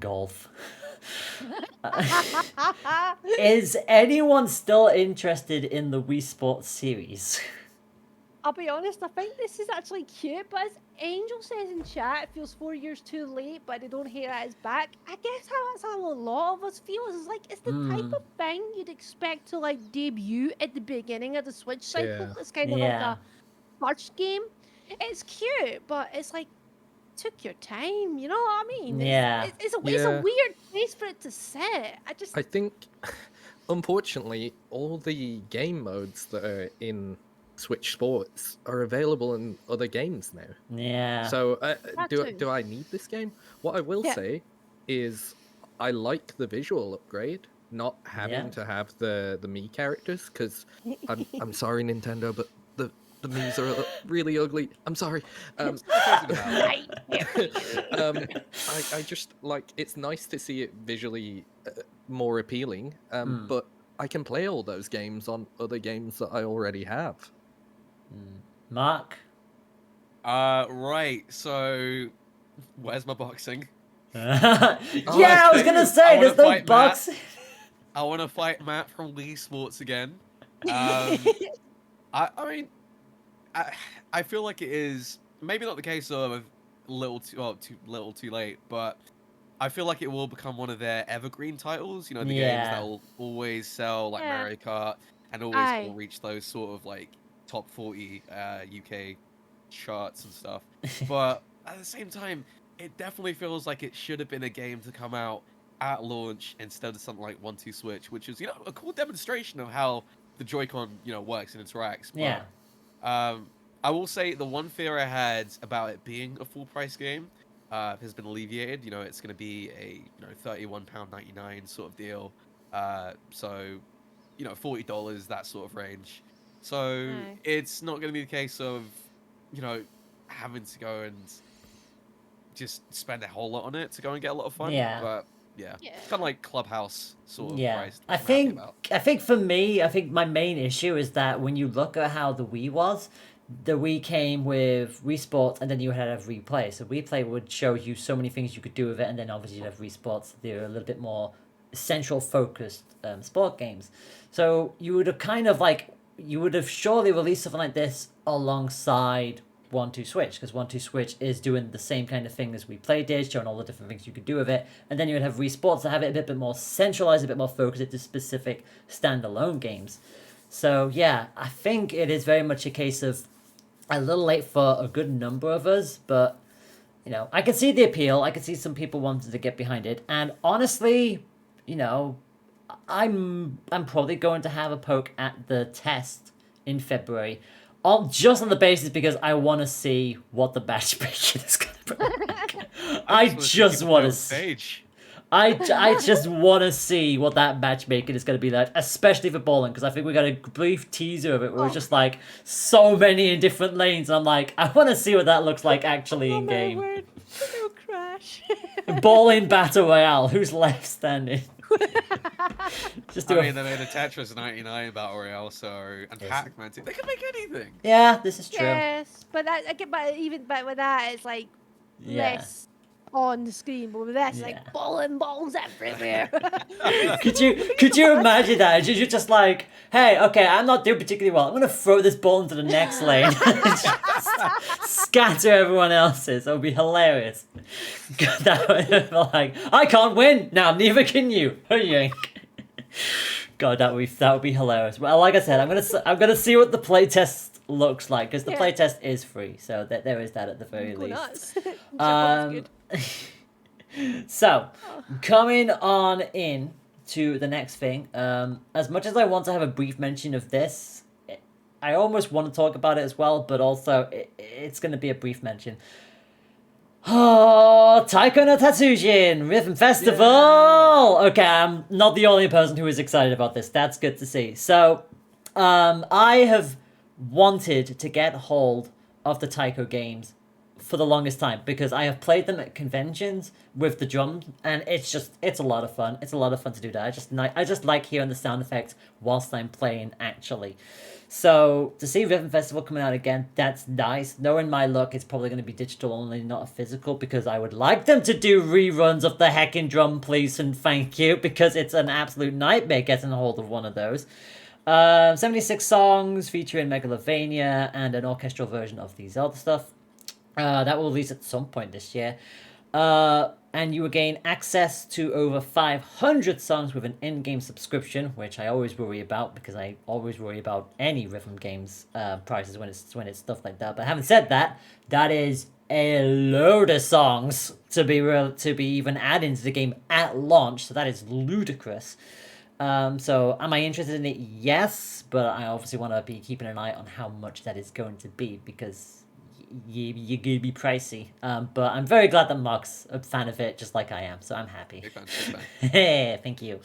golf. Is anyone still interested in the Wii Sports series? I'll be honest, I think this is actually cute, but as Angel says in chat, it feels 4 years too late, but they don't hear that it's back. I guess that's how a lot of us feel. It's like, it's the type of thing you'd expect to like debut at the beginning of the Switch cycle. Yeah. It's kind of like a first game. It's cute, but it's like, took your time, you know what I mean? Yeah. It's a Yeah. weird place for it to sit. I think, unfortunately, all the game modes that are in Switch Sports are available in other games now. Yeah. So That do too. do I need this game? What I will Yeah. say is I like the visual upgrade, not having Yeah. to have the Mii characters. Because I'm sorry, Nintendo, but the The memes are really ugly. I'm sorry. Right. I just like it's nice to see it visually more appealing. But I can play all those games on other games that I already have. Mark? Right. So, where's my boxing? Yeah, Oh, I was okay. gonna I say, wanna there's no fight Matt. box. I want to fight Matt from Wii Sports again. I mean, I feel like it is maybe not the case of too little, too late, but I feel like it will become one of their evergreen titles. You know, the games that Yeah. will always sell, like Yeah. Mario Kart, and always Aye. will reach those sort of like top 40 UK charts and stuff. But at the same time, it definitely feels like it should have been a game to come out at launch instead of something like 1-2 Switch, which is, you know, a cool demonstration of how the Joy-Con, you know, works and interacts. Yeah. But I will say the one fear I had about it being a full price game has been alleviated. You know, it's going to be a £31.99 sort of deal. So, you know, $40, that sort of range. So Aye. it's not going to be the case of, you know, having to go and just spend a whole lot on it to go and get a lot of fun. Yeah. But yeah, Yeah. kind of like Clubhouse sort of Yeah, price. I which I'm happy think about. I think for me, I think my main issue is that when you look at how the Wii was, the Wii came with Wii Sports, and then you had to have Replay. So Replay would show you so many things you could do with it, and then obviously you'd have Wii Sports. They're a little bit more central focused sport games. So you would have kind of like you would have surely released something like this alongside 1-2 Switch, because 1-2 Switch is doing the same kind of thing as Replay did, showing all the different things you could do with it, and then you would have Wii Sports to have it a bit more centralized, a bit more focused into specific standalone games. So yeah, I think it is very much a case of a little late for a good number of us, but you know, I can see the appeal. I can see some people wanting to get behind it, and honestly, you know, I'm probably going to have a poke at the test in February, just on the basis because I want to see what the matchmaking is going to be like. I wanna see just people want play to on stage. I just want to see what that matchmaking is going to be like, especially for bowling, because I think we got a brief teaser of it where it's just like so many in different lanes. And I'm like, I want to see what that looks like actually in game. Word. No crash. Bowling battle royale. Who's left standing? Just do I mean, a... they made a Tetris 99 Battle Royale, so and Yes. Pac-Man too. They can make anything. Yeah, this is true. Yes, but that again, but with that, it's like Yeah. less on the screen. But with this, it's Yeah. like bowling balls everywhere. Could you imagine that? You're just like, hey, okay, I'm not doing particularly well. I'm gonna throw this ball into the next lane, just scatter everyone else's. That would be hilarious. God, that would be like, I can't win now. Neither can you. Yoink. God, that would be hilarious. Well, like I said, I'm gonna see what the playtest looks like, because the Yeah. playtest is free, so there is that at the very Go least. nuts. Japan's good. So, coming on in to the next thing, as much as I want to have a brief mention of this, I almost want to talk about it as well, but also it's going to be a brief mention. Oh, Taiko no Tatsujin Rhythm Festival! Okay, I'm not the only person who is excited about this. That's good to see. So, I have wanted to get hold of the Taiko games for the longest time, because I have played them at conventions with the drums, and it's a lot of fun. It's a lot of fun to do that. I just like hearing the sound effects whilst I'm playing, actually. So to see Rhythm Festival coming out again, that's nice. Knowing my luck, it's probably going to be digital only, not a physical, because I would like them to do reruns of the heckin' drum, please and thank you, because it's an absolute nightmare getting a hold of one of those. 76 songs featuring Megalovania and an orchestral version of the Zelda stuff. That will release at some point this year. And you will gain access to over 500 songs with an in-game subscription, which I always worry about, because I always worry about any rhythm games prices when it's stuff like that. But having said that, that is a load of songs to be even added into the game at launch. So that is ludicrous. So am I interested in it? Yes, but I obviously want to be keeping an eye on how much that is going to be, because you're gonna be pricey. But I'm very glad that Mark's a fan of it, just like I am, so I'm happy. Big fan, big fan. Hey, thank you.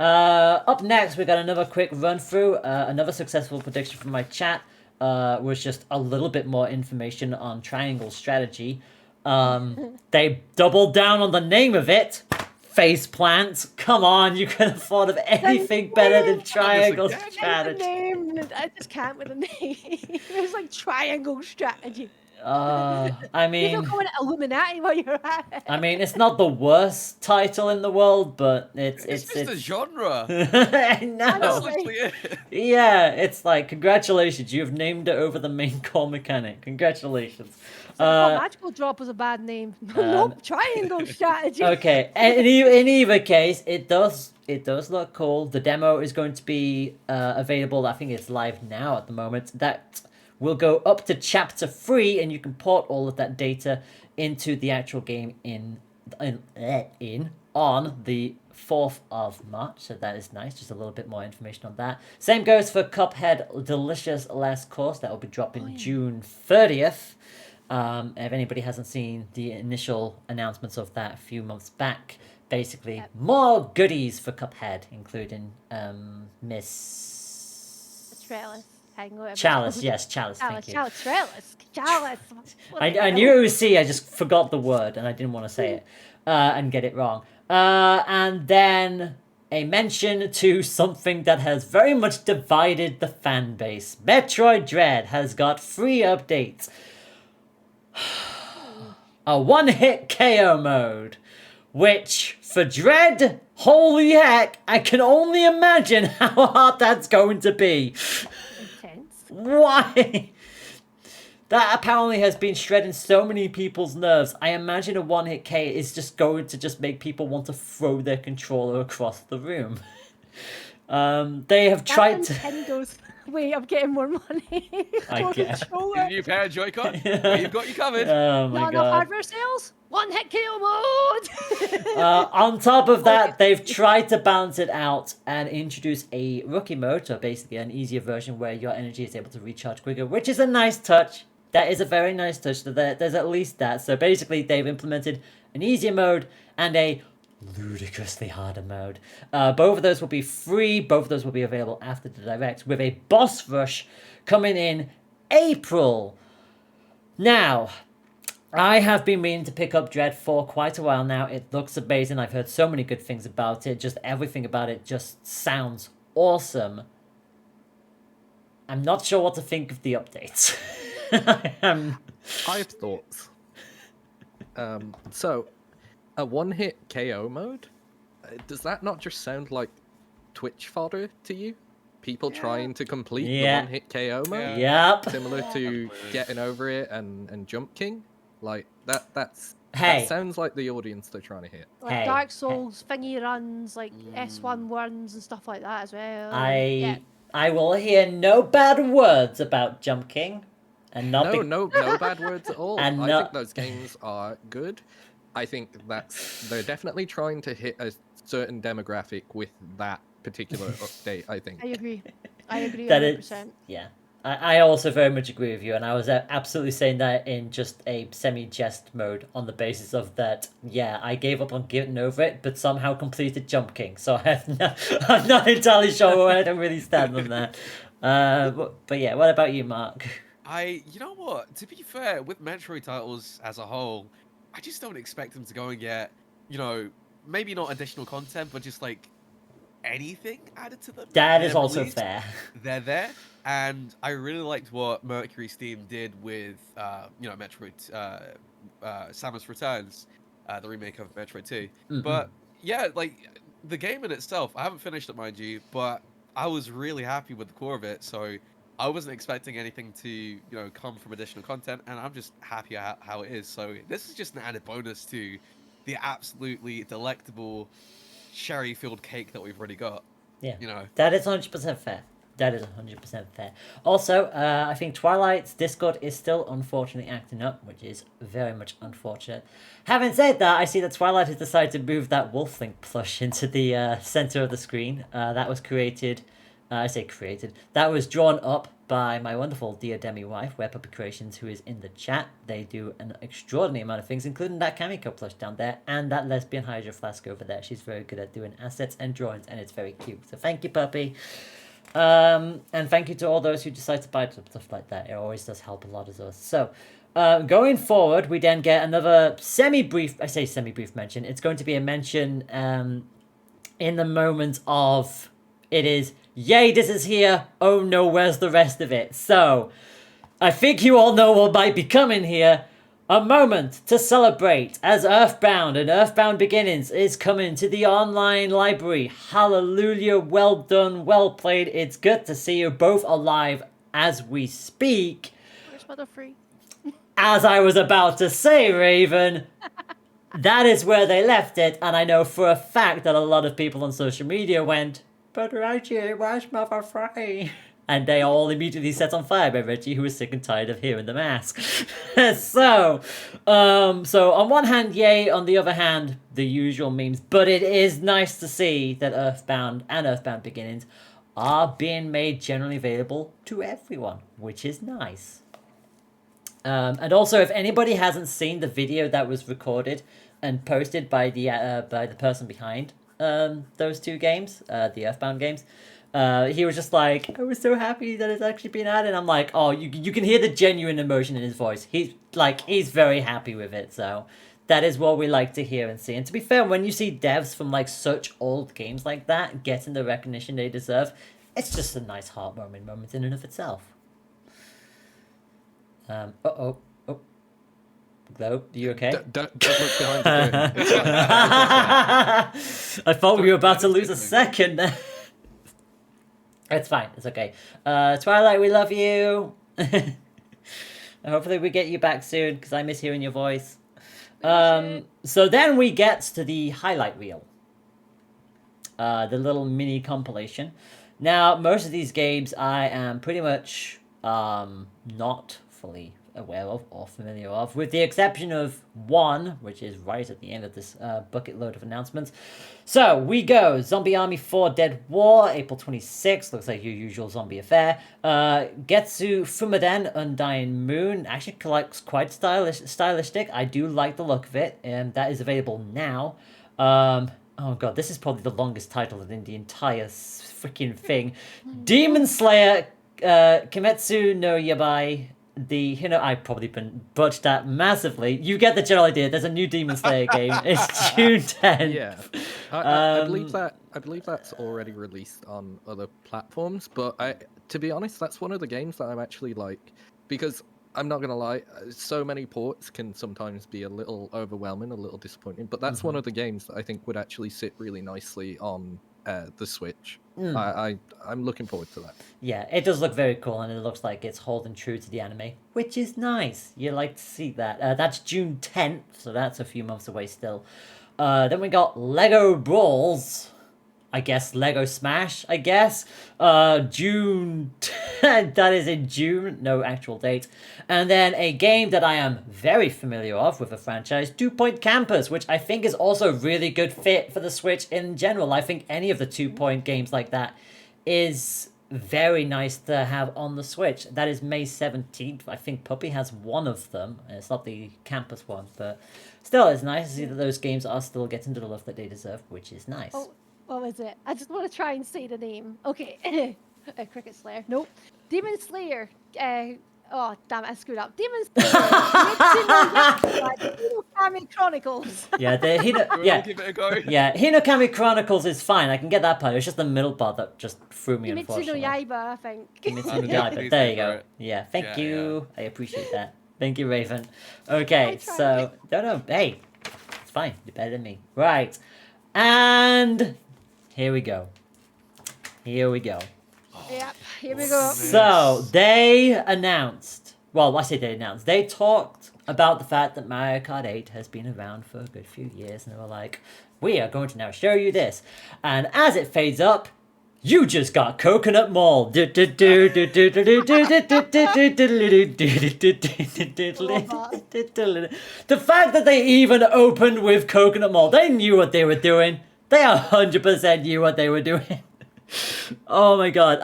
Up next, we got another quick run through, another successful prediction from my chat. was just a little bit more information on Triangle strategy. They doubled down on the name of it. Face plants. Come on, you could have thought of anything better than Triangle again. It's the strategy. name. I just can't with the name. It's like triangle strategy. I You're mean, not calling it Illuminati while you're at it. it's not the worst title in the world, but It's just a genre. I know. That's Honestly. literally it. Yeah, it's like congratulations, you've named it over the main core mechanic. Congratulations. So I thought Magical Drop was a bad name. Nope, triangle strategy. Okay, in either case, it does look cool. The demo is going to be available. I think it's live now at the moment. That will go up to chapter 3, and you can port all of that data into the actual game on the 4th of March. So that is nice. Just a little bit more information on that. Same goes for Cuphead Delicious Last Course. That will be dropping June 30th. If anybody hasn't seen the initial announcements of that a few months back, basically more goodies for Cuphead, including Miss Trellis. Chalice. Yes, Chalice. Thank you. Chalice. I knew it was C. I just forgot the word and I didn't want to say it and get it wrong. And then a mention to something that has very much divided the fan base. Metroid Dread has got 3 updates. A one-hit KO mode, which for Dread, holy heck, I can only imagine how hard that's going to be. Intense. Why? That apparently has been shredding so many people's nerves. I imagine a one-hit K is just going to just make people want to throw their controller across the room. They have tried to... Nintendo's way of getting more money. I guess. Need a new pair of Joy-Con? Well, you've got you covered. Oh my Not god. enough hardware sales? One hit KO mode! On top of that, they've tried to balance it out and introduce a rookie mode, so basically an easier version where your energy is able to recharge quicker, which is a nice touch. That is a very nice touch. There's at least that. So basically, they've implemented an easier mode and a ludicrously harder mode. Both of those will be free. Both of those will be available after the Direct, with a boss rush coming in April. Now, I have been meaning to pick up Dread for quite a while now. It looks amazing. I've heard so many good things about it. Just everything about it just sounds awesome. I'm not sure what to think of the updates. I have thoughts. So, a one-hit KO mode? Does that not just sound like Twitch fodder to you? People trying to complete the one-hit KO mode? Yep. Similar to Getting Over It and Jump King? Like, that Hey. sounds like the audience they're trying to hit. Like Hey. Dark Souls, thingy runs, like S1 runs and stuff like that as well. I will hear no bad words about Jump King. And not No bad words at all. And I not- think those games are good. I think they're definitely trying to hit a certain demographic with that particular update, I think. I agree. I agree that 100%. yeah. I also very much agree with you, and I was absolutely saying that in just a semi-jest mode on the basis of that, yeah, I gave up on Getting Over It, but somehow completed Jump King, so I'm not entirely sure where I don't really stand on that. But yeah, what about you, Mark? You know what? To be fair, with Metroid titles as a whole, I just don't expect them to go and get, maybe not additional content, but just like anything added to them. That is They're also released, fair. They're there, and I really liked what Mercury Steam did with, Metroid, Samus Returns, the remake of Metroid 2. Mhm. But yeah, like the game in itself, I haven't finished it, mind you, but I was really happy with the core of it. So I wasn't expecting anything to, come from additional content, and I'm just happy how it is. So this is just an added bonus to the absolutely delectable sherry-filled cake that we've already got. Yeah. You know. That is 100% fair. That is 100% fair. Also, I think Twilight's Discord is still unfortunately acting up, which is very much unfortunate. Having said that, I see that Twilight has decided to move that Wolf Link plush into the center of the screen. That was created... that was drawn up by my wonderful dear Demi wife, Web Puppy Creations, who is in the chat. They do an extraordinary amount of things, including that Kamiko plush down there, and that lesbian Hydra flask over there. She's very good at doing assets and drawings, and it's very cute. So thank you, puppy. And thank you to all those who decide to buy stuff like that. It always does help a lot as well. So, going forward, we then get another semi-brief, I say semi-brief mention. It's going to be a mention in the moment of, it is, yay, this is here. Oh no, where's the rest of it? So, I think you all know what might be coming here. A moment to celebrate as Earthbound and Earthbound Beginnings is coming to the online library. Hallelujah, well done, well played. It's good to see you both alive as we speak. Where's Mother Free? As I was about to say, Raven, that is where they left it, and I know for a fact that a lot of people on social media went, but Reggie, where's Mother Free? And they all immediately set on fire by Reggie, who was sick and tired of hearing the mask. so on one hand, yay. On the other hand, the usual memes. But it is nice to see that Earthbound and Earthbound Beginnings are being made generally available to everyone, which is nice. And also, if anybody hasn't seen the video that was recorded and posted by the person behind those two games, the Earthbound games, he was just like, I was so happy that it's actually been added. I'm like, oh, you can hear the genuine emotion in his voice. He's very happy with it. So that is what we like to hear and see. And to be fair, when you see devs from like such old games like that getting the recognition they deserve, it's just a nice heartwarming moment in and of itself. Oh, Globe, are you okay? Don't look behind the curtain. I thought we were about to lose a second there. It's fine. It's okay. Twilight, we love you. Hopefully we get you back soon, because I miss hearing your voice. So then we get to the highlight reel. The little mini compilation. Now, most of these games I am pretty much not fully aware of or familiar of, with the exception of one, which is right at the end of this bucket load of announcements. So we go Zombie Army 4 Dead War, April 26th, looks like your usual zombie affair. Getsu Fumaden Undying Moon actually looks quite stylistic. I do like the look of it, and that is available now. Oh god, this is probably the longest title in the entire freaking thing. Demon Slayer Kimetsu no Yabai. I've probably been butchered that massively. You get the general idea. There's a new Demon Slayer game. It's June 10th. Yeah, I believe that's already released on other platforms. But to be honest, that's one of the games that I'm actually like, because I'm not gonna lie, so many ports can sometimes be a little overwhelming, a little disappointing. But that's one of the games that I think would actually sit really nicely on the Switch. I'm looking forward to that. Yeah, it does look very cool, and it looks like it's holding true to the anime, which is nice. You like to see that. That's June 10th, so that's a few months away still. Then we got Lego Brawls. I guess Lego Smash, I guess. June... that is in June, no actual date. And then a game that I am very familiar of with a franchise, 2 Point Campus, which I think is also a really good fit for the Switch in general. I think any of the 2 Point games like that is very nice to have on the Switch. That is May 17th. I think Puppy has one of them, and it's not the Campus one, but still, it's nice to see that those games are still getting the love that they deserve, which is nice. Oh, what was it? I just want to try and say the name. Okay. Cricket Slayer. Nope. Demon Slayer. Oh, damn it, I screwed up. Demon Slayer. Hinokami Chronicles. Yeah, We'll give it a go. Yeah, Hinokami Chronicles is fine. I can get that part. It's just the middle part that just threw me, Kimetsu no unfortunately. Yaiba, I think. Kimetsu no Yeah, Yaiba. please There go you go. for it. Yeah, thank Yeah, you. I appreciate that. Thank you, Raven. Okay, I tried. so... No, hey. It's fine. You're better than me. Right. And... Here we go. Yep, here we go. So, they announced... Well, I say they announced. They talked about the fact that Mario Kart 8 has been around for a good few years. And they were like, we are going to now show you this. And as it fades up, you just got Coconut Mall. The fact that they even opened with Coconut Mall, they knew what they were doing. They 100% knew what they were doing. Oh my god,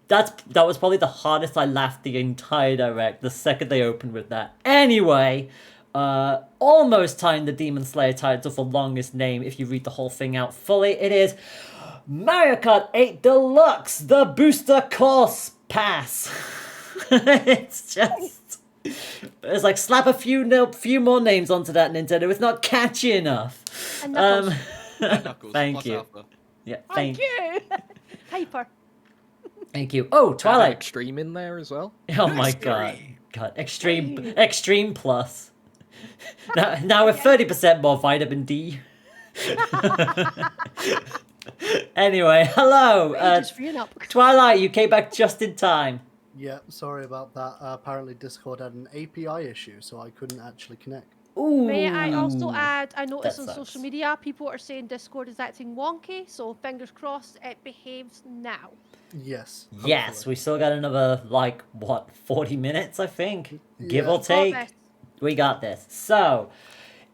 that was probably the hardest I laughed the entire direct, the second they opened with that. Anyway, almost timed the Demon Slayer title for longest name if you read the whole thing out fully. It is Mario Kart 8 Deluxe, the Booster Course Pass. It's just... It's like slap a few more names onto that, Nintendo. It's not catchy enough. And Knuckles. And Knuckles. Thank plus you. Alpha. Yeah, Thank you. Hyper. Thank you. Oh, Add Twilight. Extreme in there as well. Oh my god. God, extreme plus. Now with 30% more vitamin D. Anyway, hello. Just freeing up. Twilight, you came back just in time. Yeah, sorry about that. Apparently Discord had an API issue, so I couldn't actually connect. Ooh. May I also add, I noticed that on sucks. social media, people are saying Discord is acting wonky, so fingers crossed it behaves now. Yes. Yes, hopefully. we still got another, 40 minutes, I think? Give Yeah. or take. Got this. We got this. So,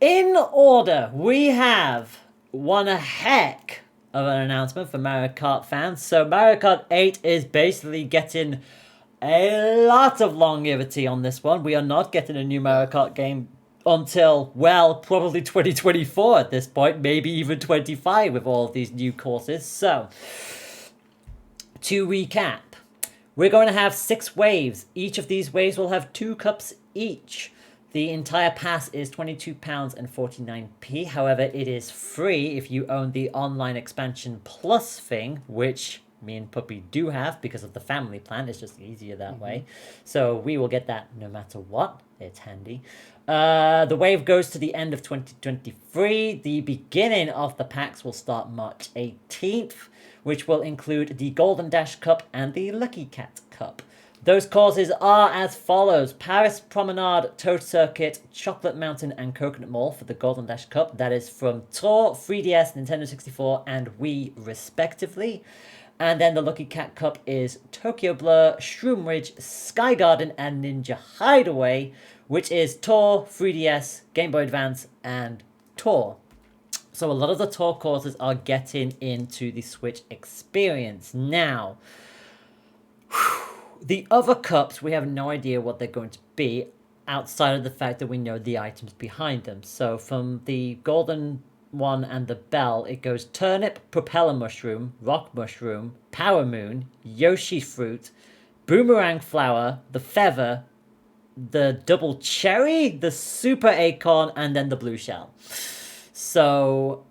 in order, we have one heck of an announcement for Mario Kart fans. So, Mario Kart 8 is basically getting a lot of longevity on this one. We are not getting a new Mario Kart game until, well, probably 2024 at this point, maybe even 25 with all of these new courses. So, to recap, we're going to have 6 waves. Each of these waves will have 2 cups each. The entire pass is £22.49p. However, it is free if you own the online expansion plus thing, which me and Puppy do have because of the family plan. It's just easier that way. So we will get that no matter what. It's handy. The wave goes to the end of 2023. The beginning of the packs will start March 18th, which will include the Golden Dash Cup and the Lucky Cat Cup. Those courses are as follows: Paris Promenade, Toad Circuit, Chocolate Mountain, and Coconut Mall for the Golden Dash Cup. That is from Tour, 3DS, Nintendo 64, and Wii, respectively. And then the Lucky Cat Cup is Tokyo Blur, Shroom Ridge, Sky Garden, and Ninja Hideaway, which is Tour, 3DS, Game Boy Advance, and Tour. So a lot of the Tour courses are getting into the Switch experience. Now, the other cups, we have no idea what they're going to be outside of the fact that we know the items behind them. So from the golden one and the bell, it goes turnip, propeller mushroom, rock mushroom, power moon, Yoshi fruit, boomerang flower, the feather, the double cherry, the super acorn, and then the blue shell. So,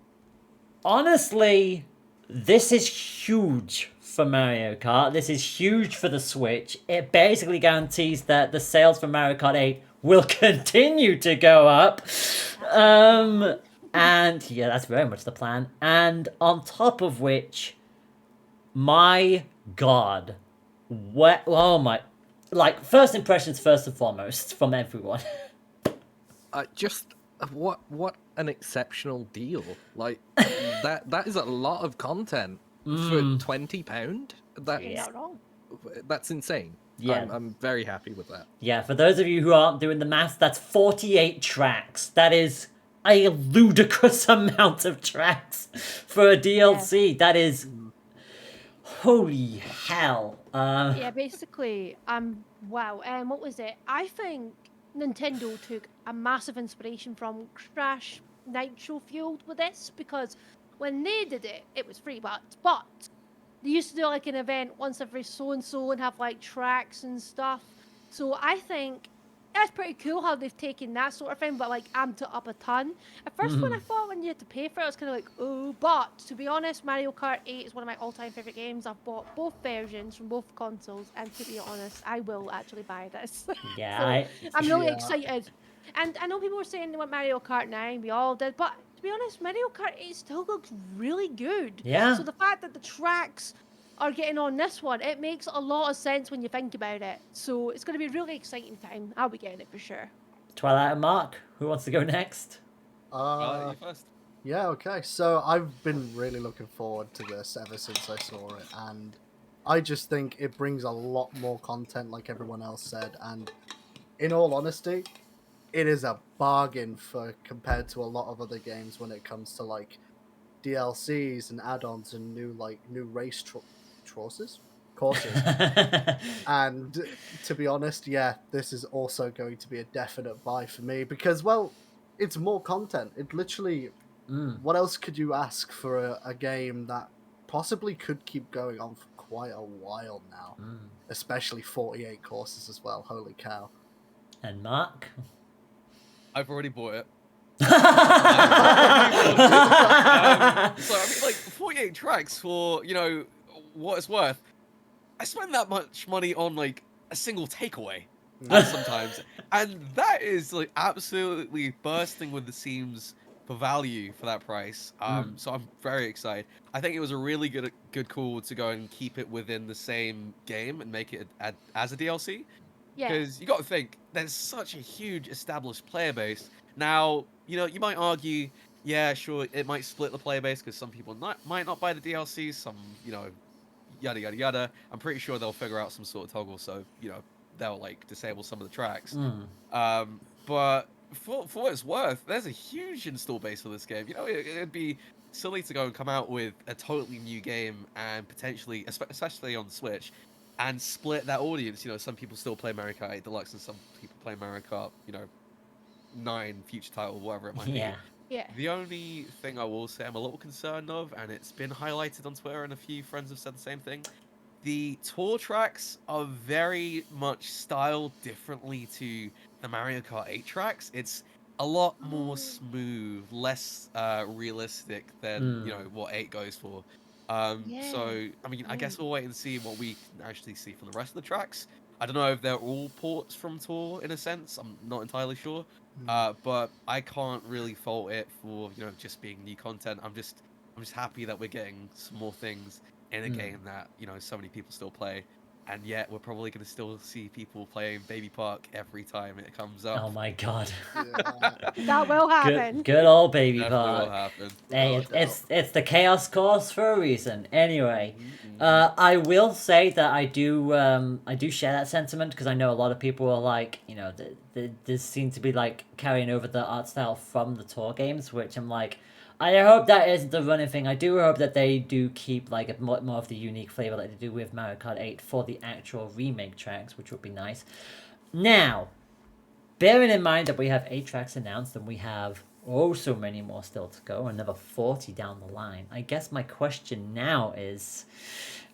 honestly, this is huge for Mario Kart. This is huge for the Switch. It basically guarantees that the sales for Mario Kart 8 will continue to go up. And yeah, that's very much the plan. And on top of which, my God, oh my, first impressions first and foremost from everyone. What an exceptional deal! Like that is a lot of content for £20. You're not wrong. That's insane. Yeah. I'm very happy with that. Yeah, for those of you who aren't doing the maths, that's 48 tracks. That is a ludicrous amount of tracks for a DLC. Yeah. That is... Holy hell. Yeah, basically, wow. What was it? I think Nintendo took a massive inspiration from Crash Nitro Fueled with this, because when they did it, it was free, but they used to do like an event once every so-and-so and have like tracks and stuff. So I think that's pretty cool how they've taken that sort of thing, but like amped it up a ton. At first, when I thought when you had to pay for it, I was kind of like, oh. But to be honest, Mario Kart 8 is one of my all-time favorite games. I've bought both versions from both consoles, and to be honest, I will actually buy this. Yeah, so I'm really excited. And I know people were saying they want Mario Kart 9, we all did, but to be honest, Mario Kart 8 still looks really good. Yeah. So the fact that the tracks are getting on this one, it makes a lot of sense when you think about it. So it's going to be a really exciting time. I'll be getting it for sure. Twilight and Mark, who wants to go next? You first. Yeah, okay. So I've been really looking forward to this ever since I saw it, and I just think it brings a lot more content, like everyone else said, and in all honesty, it is a bargain for compared to a lot of other games when it comes to like DLCs and add-ons and new race courses. And to be honest, yeah, this is also going to be a definite buy for me because, well, it's more content. It literally, what else could you ask for a game that possibly could keep going on for quite a while now, especially 48 courses as well. Holy cow! And Mark? I've already bought it. So So I mean, like 48 tracks for what it's worth. I spend that much money on like a single takeaway sometimes, and that is like absolutely bursting with the seams for value for that price. So I'm very excited. I think it was a really good call to go and keep it within the same game and make it as a DLC. Yeah. Because you got to think, there's such a huge established player base. Now, you might argue, yeah, sure, it might split the player base because some people might not buy the DLC, some, yada, yada, yada. I'm pretty sure they'll figure out some sort of toggle, so, they'll, like, disable some of the tracks. But for what it's worth, there's a huge install base for this game. It'd be silly to go and come out with a totally new game and potentially, especially on the Switch, and split that audience. Some people still play Mario Kart 8 Deluxe and some people play Mario Kart, 9 future title, whatever it might be. Yeah. The only thing I will say I'm a little concerned of, and it's been highlighted on Twitter and a few friends have said the same thing, the tour tracks are very much styled differently to the Mario Kart 8 tracks. It's a lot more smooth, less realistic than, what 8 goes for. So, I mean, I guess we'll wait and see what we can actually see from the rest of the tracks. I don't know if they're all ports from Tour in a sense. I'm not entirely sure. But I can't really fault it for, just being new content. I'm just happy that we're getting some more things in a game that, so many people still play. And yet we're probably going to still see people playing Baby Park every time it comes up. Oh my god. That will happen. Good old Baby Definitely will Park. happen. Hey, it's the chaos course for a reason. Anyway, I will say that I do share that sentiment because I know a lot of people are like, this seems to be like carrying over the art style from the tour games, which I'm like, I hope that isn't the running thing. I do hope that they do keep like a more of the unique flavor like they do with Mario Kart 8 for the actual remake tracks, which would be nice. Now, bearing in mind that we have 8 tracks announced and we have so many more still to go, another 40 down the line, I guess my question now is...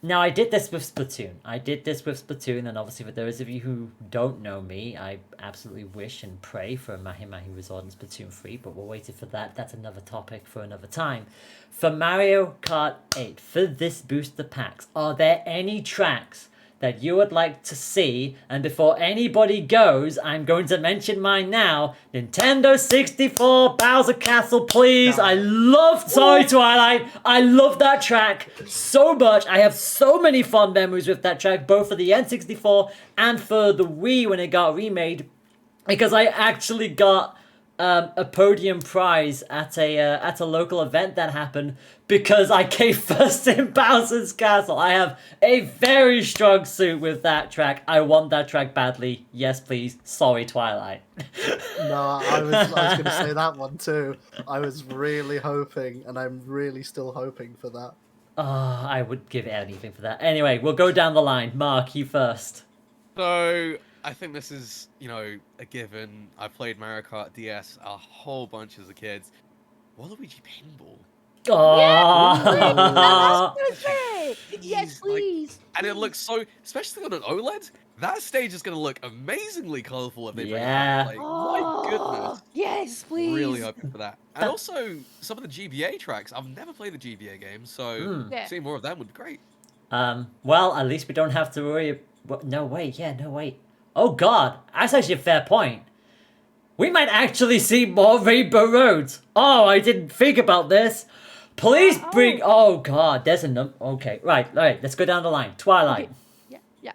Now, I did this with Splatoon, and obviously for those of you who don't know me, I absolutely wish and pray for a Mahi Mahi Resort in Splatoon 3, but we're waiting for that. That's another topic for another time. For Mario Kart 8, for this booster packs, are there any tracks that you would like to see? And before anybody goes, I'm going to mention mine now. Nintendo 64 Bowser Castle, please. No. I love Sorry Twilight. I love that track so much. I have so many fond memories with that track, both for the N64 and for the Wii when it got remade, because I actually got a podium prize at a local event that happened because I came first in Bowser's Castle. I have a very strong suit with that track. I want that track badly. Yes, please. Sorry, Twilight. No, I was going to say that one too. I was really hoping, and I'm really still hoping for that. Oh, I would give anything for that. Anyway, we'll go down the line. Mark, you first. So I think this is, a given. I played Mario Kart DS a whole bunch as a kid. Waluigi Pinball. Oh. Yes, Jeez, like, please. and it looks so, especially on an OLED, that stage is going to look amazingly colorful if they bring it Yeah. back. Like, my goodness. Yes, please. Really hoping for that. And also, some of the GBA tracks. I've never played the GBA games, so Yeah. seeing more of them would be great. Well, at least we don't have to worry. No, wait. Oh, God. That's actually a fair point. We might actually see more Rainbow Roads. Oh, I didn't think about this. Please bring... Oh, God. There's a number... Okay, right. Let's go down the line. Twilight. Okay. Yeah.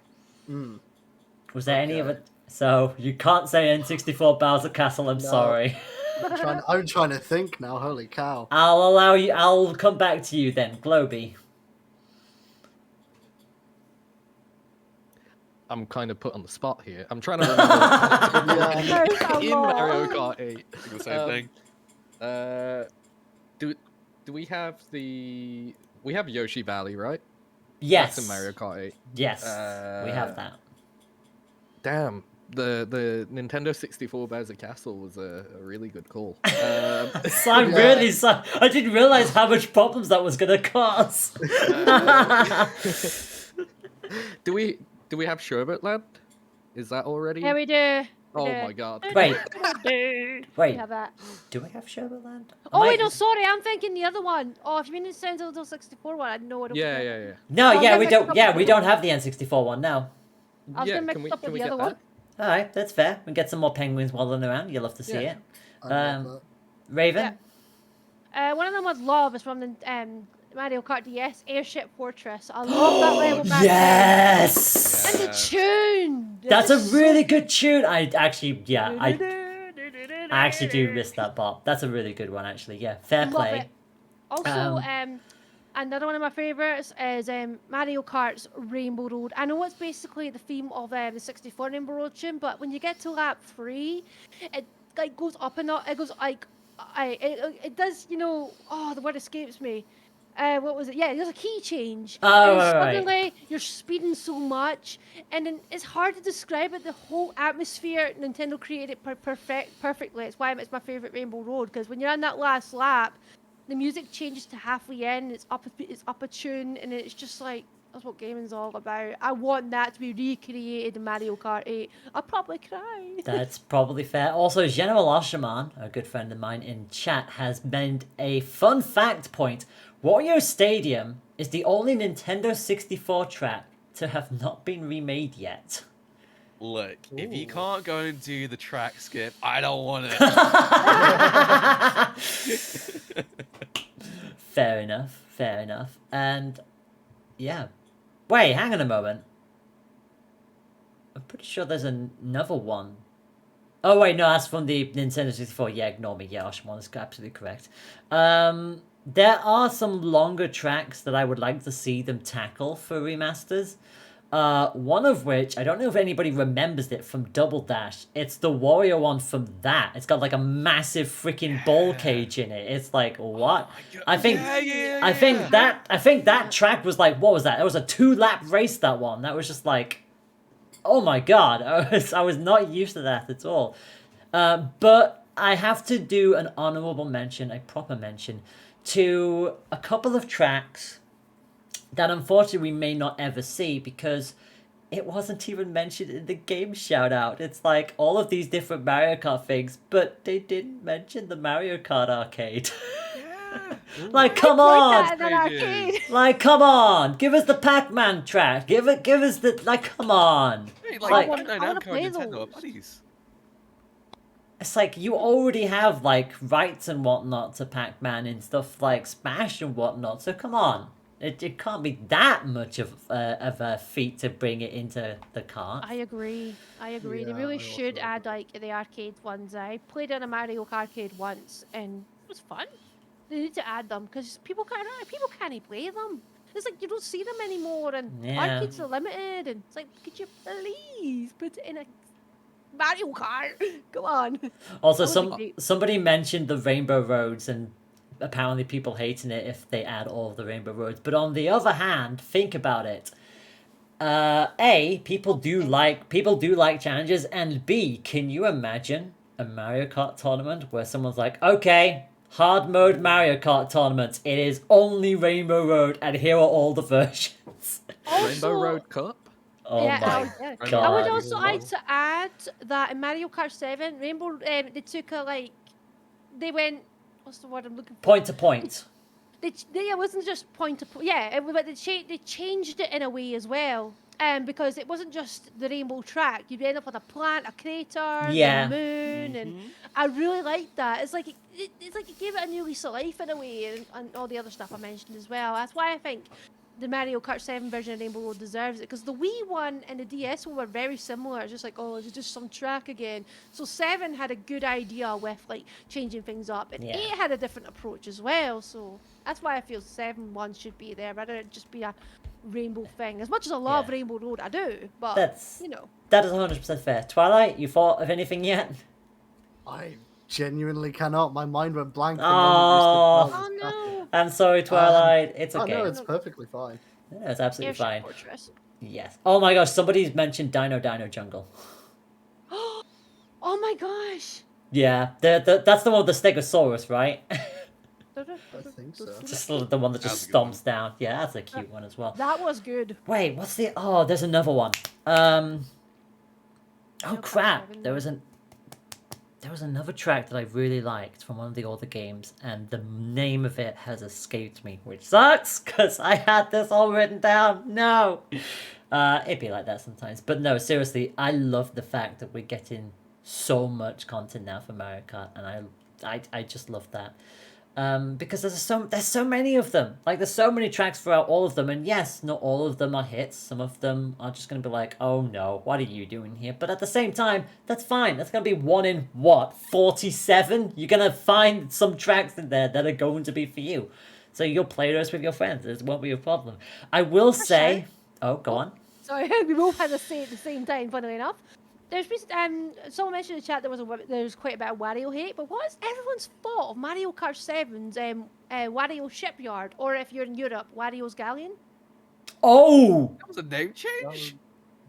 Was there any of it? So, you can't say N64 Bowser Castle. I'm No. sorry. I'm trying to think now. Holy cow. I'll allow you... I'll come back to you then. Globy. I'm kind of put on the spot here. I'm trying to remember in Mario Kart 8. The same thing. Do we have we have Yoshi Valley, right? Yes. That's in Mario Kart 8. Yes. We have that. Damn. The Nintendo 64 Bowser Castle was a really good call. So I'm really sorry. I didn't realize how much problems that was gonna cause. Do we have Sherbet Land? Is that already? Yeah, we do. Oh my god. Wait. We Wait. have that. Do we have Sherbetland? Oh wait, no, sorry, I'm thinking the other one. Oh, if you mean the Nintendo 64 one, I know I don't. Yeah, care. yeah, yeah. No, I'll yeah, get we mixed don't. up Yeah, with we the don't other have the N64 one now. I was Yeah, gonna can mix we up can with we the get other that? one. All right, that's fair. We get some more penguins waddling around. You love to see Yeah. it. I love Um, that. Raven. One of them was Love. It's from the Mario Kart DS Airship Fortress. I love that level back then. Yes. And the tune. That's a It's so really good. good tune. I actually, yeah, I actually do miss that bop. That's a really good one, actually. Yeah, fair Love play. it. Also, another one of my favorites is Mario Kart's Rainbow Road. I know it's basically the theme of the 64 Rainbow Road tune, but when you get to lap 3, it like goes up and up. It goes like, it does, oh, the word escapes me. What was it? Yeah, there's a key change. Oh, and right, right. suddenly you're speeding so much, and then it's hard to describe it. The whole atmosphere, Nintendo created it perfectly. It's why it's my favorite Rainbow Road, because when you're on that last lap, the music changes to halfway in. It's up a tune, and it's just like that's what gaming's all about. I want that to be recreated in Mario Kart 8. I'll probably cry. That's probably fair. Also, General Osherman, a good friend of mine in chat, has made a fun fact point. Wario Stadium is the only Nintendo 64 track to have not been remade yet. Look, if you Ooh. can't go and do the track skip, I don't want it. Fair enough, fair enough. And, yeah. Wait, hang on a moment. I'm pretty sure there's another one. Oh, wait, no, that's from the Nintendo 64. Yeah, ignore me. Yeah, Oshimon is absolutely correct. There are some longer tracks that I would like to see them tackle for remasters. One of which, I don't know if anybody remembers it from Double Dash. It's the Wario one from that. It's got like a massive freaking ball cage in it. It's like, what? I think I think that track was like, what was that? It was a 2-lap race, that one. That was just like, oh my god. I was not used to that at all. But I have to do an honorable mention, a proper mention, to a couple of tracks that unfortunately we may not ever see because it wasn't even mentioned in the game shout out. It's like all of these different Mario Kart things, but they didn't mention the Mario Kart arcade. Yeah. Like, come Point on! that at an arcade. Like, come on! Give us the Pac-Man track. Give us the, like, come on. Hey, Like- like, I wanna Namco play and Nintendo are those. buddies. It's like you already have like rights and whatnot to Pac-Man and stuff like Smash and whatnot. So come on, it can't be that much of a feat to bring it into the cart. I agree. They Yeah, really I also should agree. add like the arcade ones. I played on a Mario Kart arcade once, and it was fun. They need to add them because people can't play them. It's like you don't see them anymore, and Yeah. arcades are limited. And it's like, could you please put it in a Mario Kart? Come on. Also, That would be great. somebody mentioned the Rainbow Roads, and apparently people hating it if they add all of the Rainbow Roads. But on the other hand, think about it. People do like challenges, and B, can you imagine a Mario Kart tournament where someone's like, okay, hard mode Mario Kart tournament, it is only Rainbow Road, and here are all the versions. Rainbow Also- Road Cup? Oh yeah, my yeah. God. god. I would also Wow. like to add that in Mario Kart 7, Rainbow, they took they went, what's the word I'm looking for? Point to point. It wasn't just point to point. Yeah, but they changed it in a way as well. Because it wasn't just the rainbow track. You'd end up with a plant, a crater, Yeah. the moon, and I really liked that. It's like it's like it gave it a new lease of life in a way, and all the other stuff I mentioned as well. That's why I think the Mario Kart 7 version of Rainbow Road deserves it, because the Wii one and the DS one were very similar. It's just like, oh, it's just some track again. So 7 had a good idea with like changing things up, and Yeah. 8 had a different approach as well. So that's why I feel 7 should be there, rather than just be a rainbow thing. As much as I love Yeah. Rainbow Road, I do, but That's you know. that is 100% fair. Twilight, you thought of anything yet? I genuinely cannot. My mind went blank. the Oh. moment you said Oh Bowser's Castle. no! I'm sorry, Twilight. It's Oh okay. no, it's perfectly fine. Yeah, it's absolutely Airship fine. Fortress. Yes. Oh my gosh, somebody's mentioned Dino Jungle. Oh my gosh! Yeah, that's the one with the Stegosaurus, right? I think so. Just the one that just That's a good one. stomps down. Yeah, that's a cute one as well. That was good. Wait, what's the? Oh, there's another one. Oh Mario Kart crap! 7, There was another track that I really liked from one of the older games, and the name of it has escaped me, which sucks because I had this all written down. No, it'd be like that sometimes. But no, seriously, I love the fact that we're getting so much content now for Mario Kart, and I just love that. Because there's so many of them. Like there's so many tracks throughout all of them, and yes, not all of them are hits. Some of them are just gonna be like, oh no, what are you doing here? But at the same time, that's fine. That's gonna be one in what 47. You're gonna find some tracks in there that are going to be for you. So you'll play those with your friends. It won't be a problem. I will say. Oh, go on. Sorry, we both had to say it at the same time. Funnily enough, there's someone mentioned in the chat there's quite a bit of Wario hate, but what is everyone's thought of Mario Kart 7's Wario Shipyard, or if you're in Europe, Wario's Galleon? Oh. That was a name change.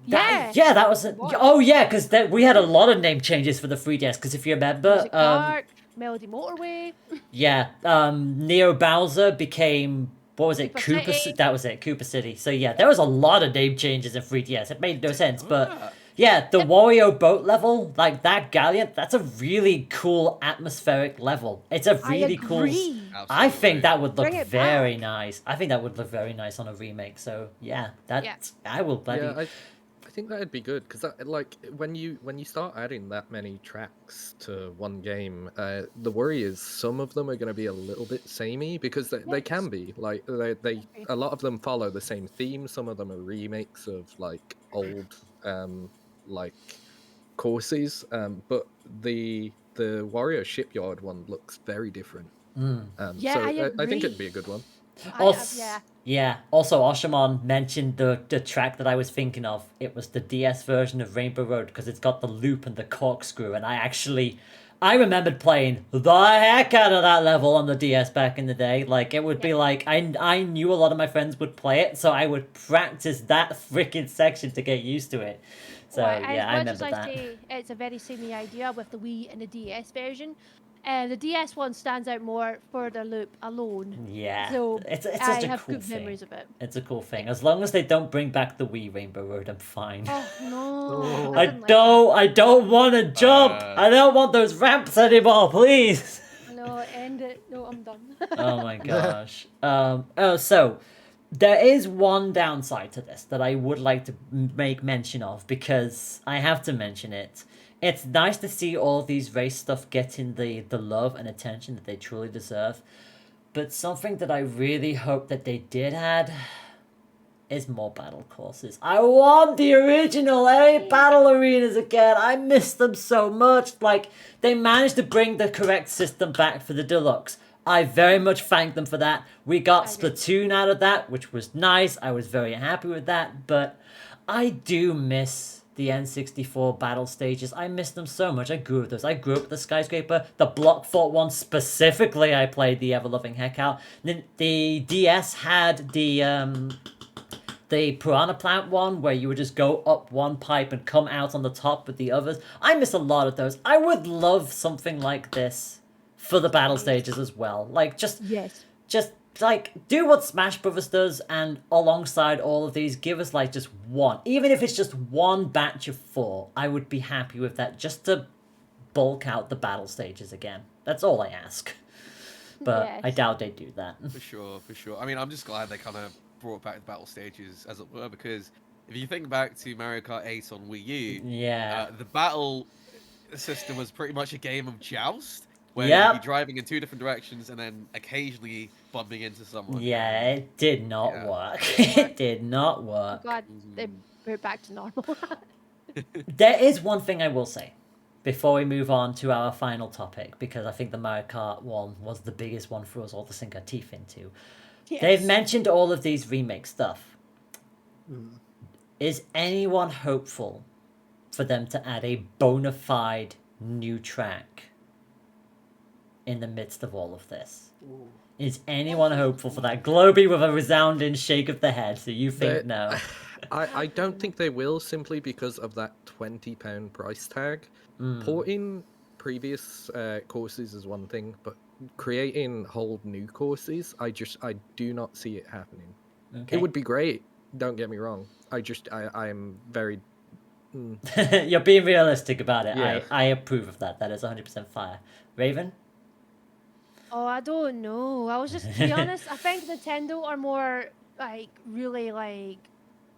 Yeah. Yeah, that was. was. Oh yeah, because we had a lot of name changes for the 3DS. Because if you remember, Music Park, Melody Motorway. yeah, Neo Bowser became, what was it? Cooper City. That was it, Cooper City. So yeah, there was a lot of name changes in 3DS. It made no sense, but Ah. yeah, the Wario boat level, like that galleon, that's a really cool atmospheric level. It's a really cool. agree. I think that would look Bring it very back. nice. I think that would look very nice on a remake. So yeah, that's I will bloody. Yeah, I think that'd be good because like when you start adding that many tracks to one game, the worry is some of them are going to be a little bit samey because they can be like they a lot of them follow the same theme. Some of them are remakes of like old like courses, but the Wario Shipyard one looks very different. Yeah, so I I think agree. it'd be a good one. Yeah. Yeah. Also, Oshamon mentioned the track that I was thinking of. It was the DS version of Rainbow Road because it's got the loop and the corkscrew, and I remembered playing the heck out of that level on the DS back in the day. Like it would be like I knew a lot of my friends would play it, so I would practice that freaking section to get used to it. So Well, yeah, I as remember much as that. I say it's a very samey idea with the Wii and the DS version, the DS one stands out more for the loop alone. Yeah, So it's I such a have cool good thing. memories of it. It's a cool thing. As long as they don't bring back the Wii Rainbow Road, I'm fine. Oh no! Oh. I didn't like that. I don't want to jump. I don't want those ramps anymore, please. No, end it. No, I'm done. Oh my gosh. So there is one downside to this that I would like to make mention of because I have to mention it. It's nice to see all of these race stuff getting the love and attention that they truly deserve. But something that I really hope that they did add is more battle courses. I want the original LA battle arenas again. I miss them so much. Like, they managed to bring the correct system back for the deluxe. I very much thank them for that. We got Splatoon out of that, which was nice. I was very happy with that. But I do miss the N64 battle stages. I miss them so much. I grew up with those. I grew up with the Skyscraper. The Block Fort one specifically, I played the ever-loving heck out. The DS had the Piranha Plant one where you would just go up one pipe and come out on the top with the others. I miss a lot of those. I would love something like this for the battle stages as well. Like, just like do what Smash Brothers does, and alongside all of these, give us like just one, even if it's just one batch of 4. I would be happy with that, just to bulk out the battle stages again. That's all I ask. But I Yes. doubt they do that. For sure, for sure. I mean, I'm just glad they kind of brought back the battle stages, as it were, because if you think back to Mario Kart 8 on Wii U, Yeah. the battle system was pretty much a game of joust, where Yep. you'd be driving in 2 different directions and then occasionally bumping into someone. Yeah, it did not Yeah. work. It did not I'm work. glad they put it back to normal. There is one thing I will say before we move on to our final topic, because I think the Mario Kart one was the biggest one for us all to sink our teeth into. They've mentioned all of these remake stuff. Is anyone hopeful for them to add a bona fide new track in the midst of all of this? Ooh. Is anyone hopeful for that? Globy with a resounding shake of the head. So you think They- no? I don't think they will, simply because of that £20 price tag. Mm. Porting previous courses is one thing, but creating whole new courses, I do not see it happening. Okay. It would be great. Don't get me wrong. I'm very. Mm, You're being realistic about it. Yeah. I approve of that. That is 100% fire. Raven? Oh, I don't know. I was just, to be honest, I think Nintendo are more like really like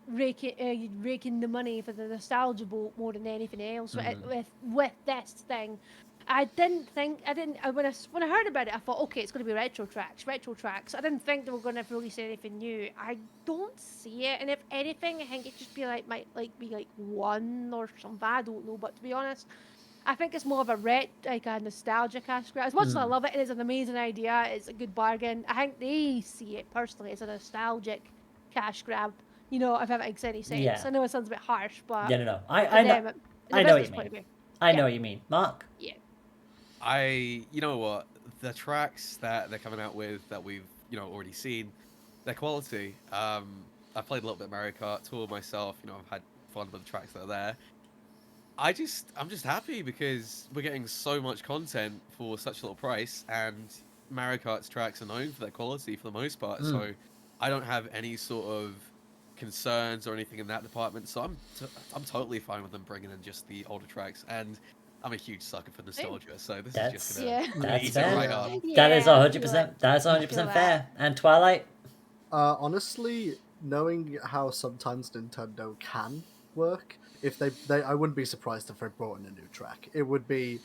raking the money for the nostalgia boat more than anything else. With this thing, I didn't when I heard about it, I thought, okay, it's going to be retro tracks. I didn't think they were going to release anything new. I don't see it, and if anything, I think it'd just be might be like one or something. I don't know, but to be honest, I think it's more of a nostalgia cash grab. As much as I love it, it is an amazing idea. It's a good bargain. I think they see it personally as a nostalgic cash grab. You know, if that makes any sense. Yeah. I know it sounds a bit harsh, but Yeah, no. for I know. them, I know what you point of mean. view. I know Yeah. what you mean. Mark? Yeah. You know what, the tracks that they're coming out with that we've already seen, their quality. I played a little bit of Mario Kart Tour myself. I've had fun with the tracks that are there. I'm just happy because we're getting so much content for such a little price, and Mario Kart's tracks are known for their quality for the most part. So I don't have any sort of concerns or anything in that department. So I'm totally fine with them bringing in just the older tracks, and I'm a huge sucker for nostalgia. So this is just gonna That's eat it fair. right up. That is Yeah, 100%. That's I 100% feel that. fair. And Twilight? Honestly, knowing how sometimes Nintendo can work, if they I wouldn't be surprised if they brought in a new track. It would be,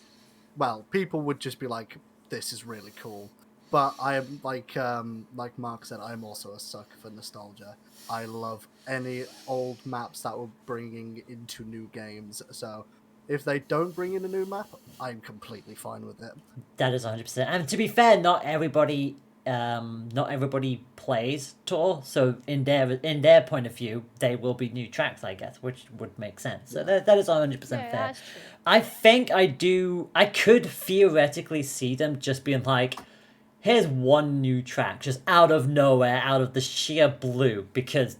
well, people would just be like, "This is really cool." But I am like Mark said, I'm also a sucker for nostalgia. I love any old maps that we're bringing into new games. So if they don't bring in a new map, I'm completely fine with it. That is 100%. And to be fair, not everybody plays Tor, so in their point of view, they will be new tracks, I guess, which would make sense. So that is 100% Yeah, fair. that's true. I think I could theoretically see them just being like, here's one new track, just out of nowhere, out of the sheer blue, because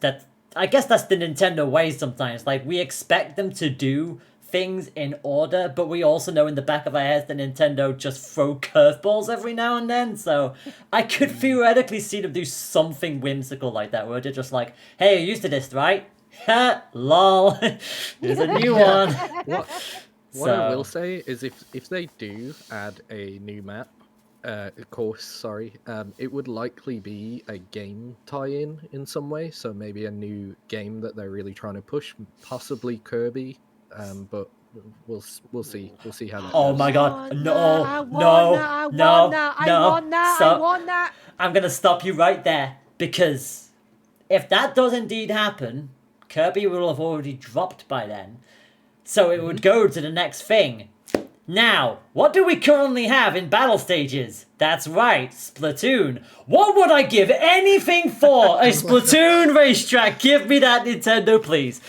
I guess that's the Nintendo way sometimes. Like, we expect them to do things in order, but we also know in the back of our heads that Nintendo just throw curveballs every now and then, so I could theoretically see them do something whimsical like that, where they're just like, hey, you're used to this, right? Ha, lol, here's a new one. What I will say is if they do add a new map, course, sorry, it would likely be a game tie-in in some way. So maybe a new game that they're really trying to push, possibly Kirby. But we'll see. We'll see how that Oh goes. my god, no, I no, want that. I'm gonna stop you right there, because if that does indeed happen, Kirby will have already dropped by then. So it would go to the next thing. Now, what do we currently have in battle stages? That's right, Splatoon. What would I give anything for a Splatoon racetrack? Give me that, Nintendo, please.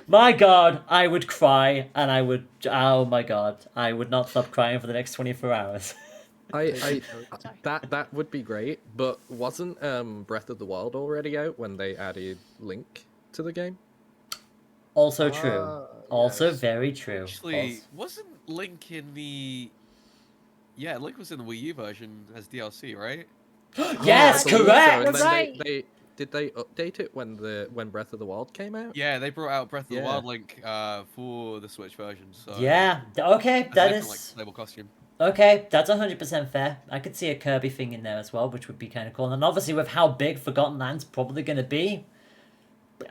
My god, I would cry, and oh my god, I would not stop crying for the next 24 hours. That would be great, but wasn't Breath of the Wild already out when they added Link to the game? Also true. Also Yes. very true. Actually, wasn't Link in the? Yeah, Link was in the Wii U version as DLC, right? Yes, I believe correct! And then Right. did they update it when Breath of the Wild came out? Yeah, they brought out Breath of the Yeah. Wild Link for the Switch version. So Yeah, okay, as that a different, is... playable costume. Okay, that's 100% fair. I could see a Kirby thing in there as well, which would be kind of cool. And obviously with how big Forgotten Land's probably going to be,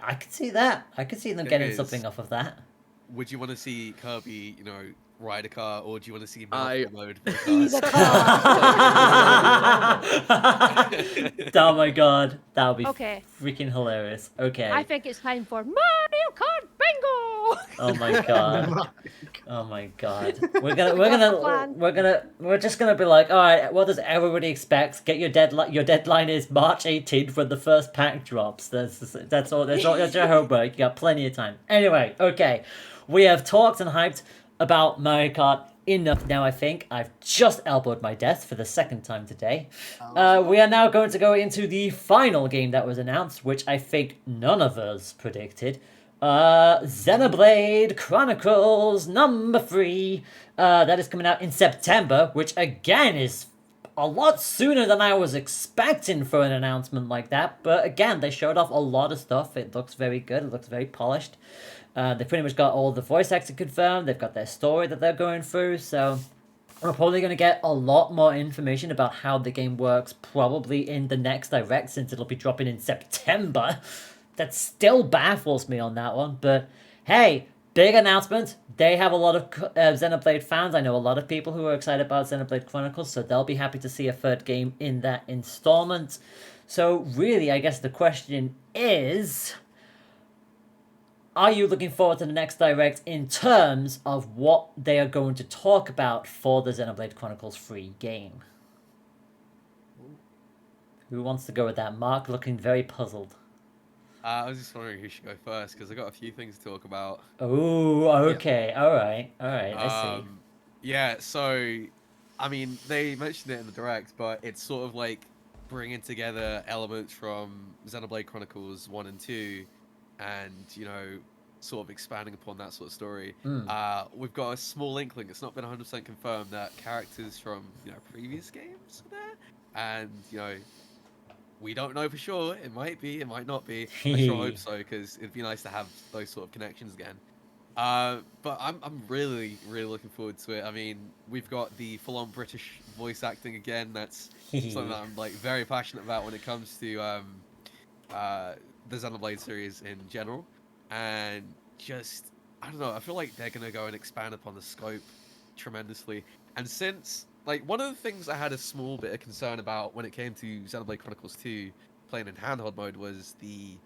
I could see that. I could see them It getting is. something off of that. Would you want to see Kirby, ride a car, or do you want to see I- mouthful mode for Be the the cars? Oh my god, that would be Okay. freaking hilarious. Okay. I think it's time for Mario Kart Bingo. Oh my god. Oh my god. We're just gonna be like, all right, what does everybody expect? Get your deadline. Your deadline is March 18th when the first pack drops. That's all. That's your homework. You got plenty of time. Anyway, okay, we have talked and hyped about Mario Kart enough now, I think. I've just elbowed my desk for the second time today. Oh. We are now going to go into the final game that was announced, which I think none of us predicted. Xenoblade Chronicles number 3. That is coming out in September, which again is a lot sooner than I was expecting for an announcement like that. But again, they showed off a lot of stuff. It looks very good. It looks very polished. They pretty much got all the voice acting confirmed. They've got their story that they're going through. So we're probably going to get a lot more information about how the game works probably in the next Direct, since it'll be dropping in September. That still baffles me on that one. But hey, big announcement. They have a lot of Xenoblade fans. I know a lot of people who are excited about Xenoblade Chronicles, so they'll be happy to see a third game in that installment. So really, I guess the question is, are you looking forward to the next Direct in terms of what they are going to talk about for the Xenoblade Chronicles 3 game? Who wants to go with that? Mark looking very puzzled. I was just wondering who should go first, because I got a few things to talk about. Oh, okay. All right. I see. Yeah, so, I mean, they mentioned it in the Direct, but it's sort of like bringing together elements from Xenoblade Chronicles 1 and 2, and, you know, sort of expanding upon that sort of story. We've got a small inkling, it's not been 100% confirmed, that characters from, you know, previous games are there, and, you know, we don't know for sure. It might be, it might not be. I sure hope so, because it'd be nice to have those sort of connections again. But I'm really looking forward to it. I mean, we've got the full-on British voice acting again. That's something that I'm like very passionate about when it comes to the Xenoblade series in general. And just, I don't know, I feel like they're gonna go and expand upon the scope tremendously. And since, like, one of the things I had a small bit of concern about when it came to Xenoblade Chronicles 2 playing in handheld mode was the,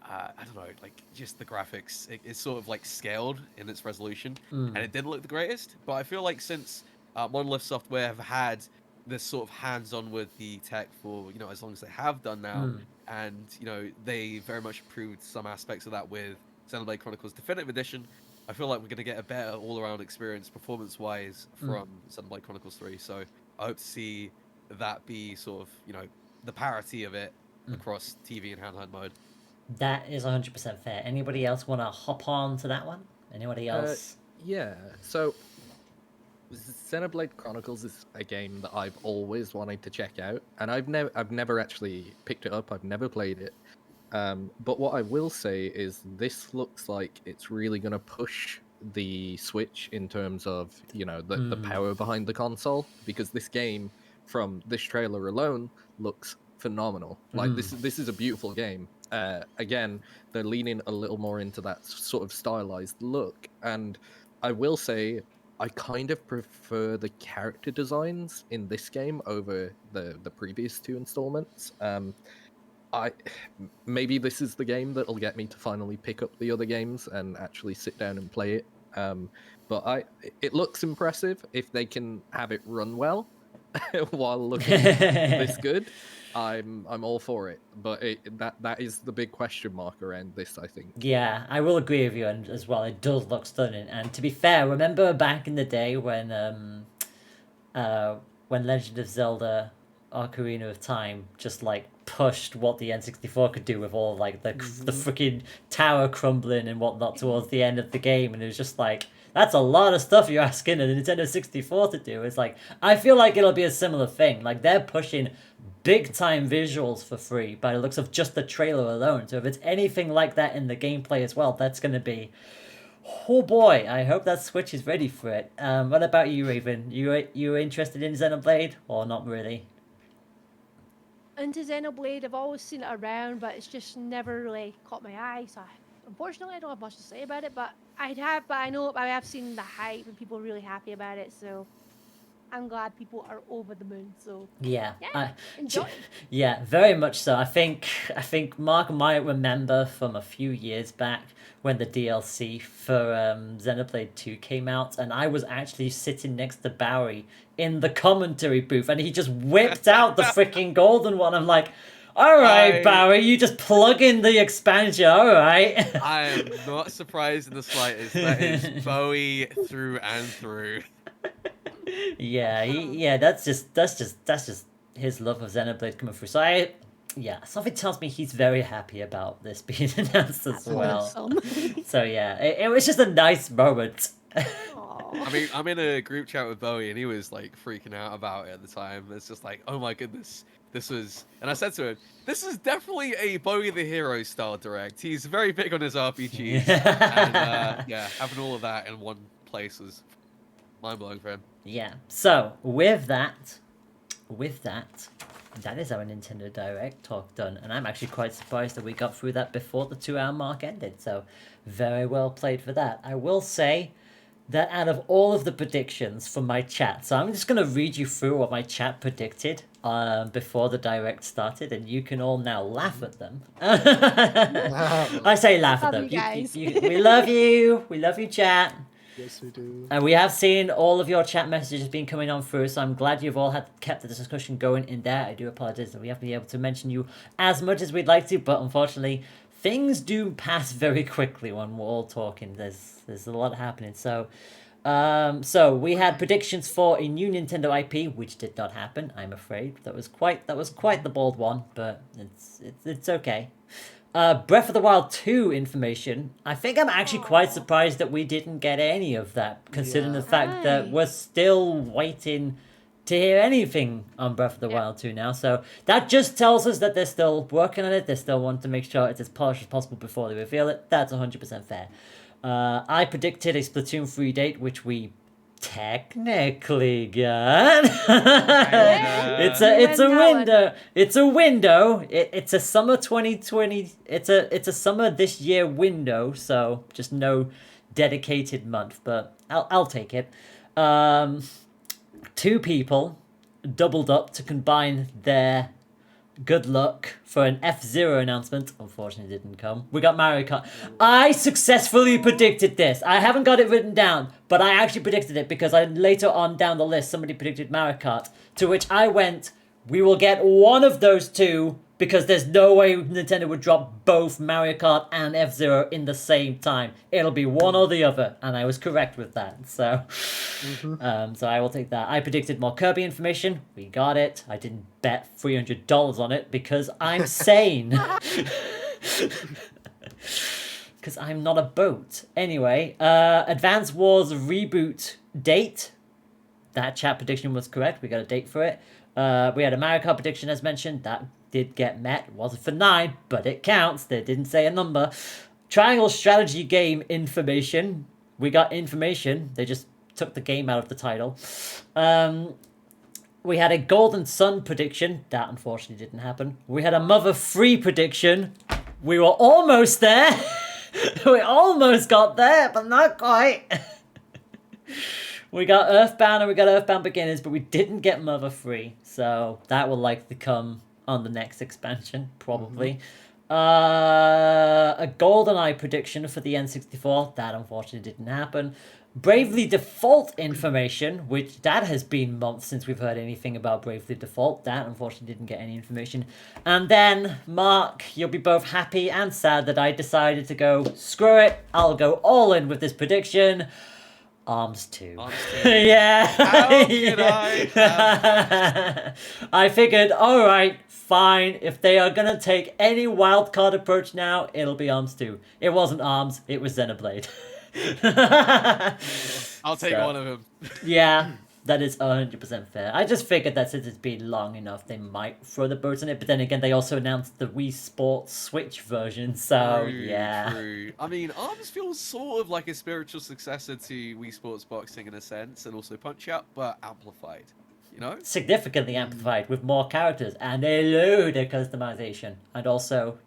I don't know, like, just the graphics. It's sort of, like, scaled in its resolution, and it didn't look the greatest. But I feel like since Monolith Software have had this sort of hands-on with the tech for, you know, as long as they have done now, and, you know, they very much improved some aspects of that with Xenoblade Chronicles Definitive Edition, I feel like we're going to get a better all-around experience performance-wise from Xenoblade Chronicles 3. So I hope to see that be sort of, you know, the parity of it across TV and handheld mode. That is 100% fair. Anybody else want to hop on to that one? Anybody else? Yeah, so Xenoblade Chronicles is a game that I've always wanted to check out, and I've never actually picked it up. I've never played it. But what I will say is this looks like it's really going to push the Switch in terms of, you know, the power behind the console, because this game, from this trailer alone, looks phenomenal. Like, this is a beautiful game. Again, they're leaning a little more into that sort of stylized look, and I will say I kind of prefer the character designs in this game over the previous two installments. Maybe this is the game that'll get me to finally pick up the other games and actually sit down and play it. But it looks impressive if they can have it run well while looking this good. I'm all for it. But that is the big question mark around this, I think. Yeah, I will agree with you as well. It does look stunning. And to be fair, remember back in the day when Legend of Zelda Ocarina of Time just like pushed what the N64 could do with all like the freaking tower crumbling and whatnot towards the end of the game, and it was just like, that's a lot of stuff you're asking a Nintendo 64 to do. It's like, I feel like it'll be a similar thing. Like, they're pushing big time visuals for free by the looks of just the trailer alone. So if it's anything like that in the gameplay as well, that's going to be, oh boy, I hope that Switch is ready for it. What about you, Raven? You interested in Xenoblade or not really? Into Xenoblade, I've always seen it around, but it's just never really caught my eye. So unfortunately, I don't have much to say about it. But I know I have seen the hype and people are really happy about it. So I'm glad people are over the moon. So yeah, enjoy. Yeah, very much so. I think Mark might remember from a few years back when the DLC for Xenoblade 2 came out, and I was actually sitting next to Bowery in the commentary booth, and he just whipped out the freaking golden one. I'm like, all right, Bowery, you just plug in the expansion, all right. I am not surprised in the slightest. That is Bowie through and through. Yeah, yeah, that's just his love of Xenoblade coming through. So something tells me he's very happy about this being announced as That's well. awesome. So yeah, it was just a nice moment. Aw. I mean, I'm in a group chat with Bowie, and he was like freaking out about it at the time. It's just like, oh my goodness, this was. And I said to him, "This is definitely a Bowie the Hero style direct. He's very big on his RPGs, and yeah, having all of that in one place was mind blowing for him." Yeah. So with that, that is our Nintendo Direct talk done, and I'm actually quite surprised that we got through that before the 2 hour mark ended. So very well played for that. I will say that out of all of the predictions from my chat, so I'm just going to read you through what my chat predicted before the Direct started, and you can all now laugh at them. I say laugh at Love them. you guys. We love you. We love you, chat. Yes, we do. And we have seen all of your chat messages been coming on through, so I'm glad you've all kept the discussion going in there. I do apologize that we haven't been able to mention you as much as we'd like to, but unfortunately, things do pass very quickly when we're all talking. There's a lot happening. So we had predictions for a new Nintendo IP, which did not happen. I'm afraid that was quite the bold one, but it's okay. Breath of the Wild 2 information. I think I'm actually quite Aw. surprised that we didn't get any of that, considering Yeah. the fact that Right. we're still waiting to hear anything on Breath of the Yeah. Wild 2 now. So that just tells us that they're still working on it. They still want to make sure it's as polished as possible before they reveal it. That's 100% fair. I predicted a Splatoon 3 date, which we technically got. it's You a win that one. window. It's a window. It's a summer 2020. It's a summer this year window. So just no dedicated month, but I'll take it. 2 people doubled up to combine their good luck for an F-Zero announcement. Unfortunately, didn't come. We got Mario Kart. I successfully predicted this. I haven't got it written down, but I actually predicted it because later on down the list, somebody predicted Mario Kart, to which I went, we will get one of those two because there's no way Nintendo would drop both Mario Kart and F-Zero in the same time. It'll be one or the other, and I was correct with that. So, so I will take that. I predicted more Kirby information. We got it. I didn't bet $300 on it because I'm sane. Because I'm not a boat. Anyway, Advance Wars reboot date. That chat prediction was correct. We got a date for it. We had a Mario Kart prediction as mentioned. That did get met. It wasn't for 9, but it counts. They didn't say a number. Triangle strategy game information. We got information. They just took the game out of the title. We had a Golden Sun prediction. That unfortunately didn't happen. We had a Mother 3 prediction. We were almost there. We almost got there, but not quite. We got Earthbound and we got Earthbound Beginners, but we didn't get Mother 3. So that will likely come on the next expansion, probably. A GoldenEye prediction for the N64. That unfortunately didn't happen. Bravely Default information, which that has been months since we've heard anything about Bravely Default. That unfortunately didn't get any information. And then, Mark, you'll be both happy and sad that I decided to go, screw it, I'll go all in with this prediction. Arms 2. Arms 2. Yeah. How could I I figured, alright, fine. If they are going to take any wildcard approach now, it'll be Arms 2. It wasn't Arms, it was Xenoblade. I'll take So, one of them. Yeah, that is 100% fair. I just figured that since it's been long enough, they might throw the boats in it. But then again, they also announced the Wii Sports Switch version, so True, yeah. true. I mean, Arms feels sort of like a spiritual successor to Wii Sports Boxing in a sense, and also Punch Out, but amplified. You know? Significantly amplified with more characters and a load of customization. And also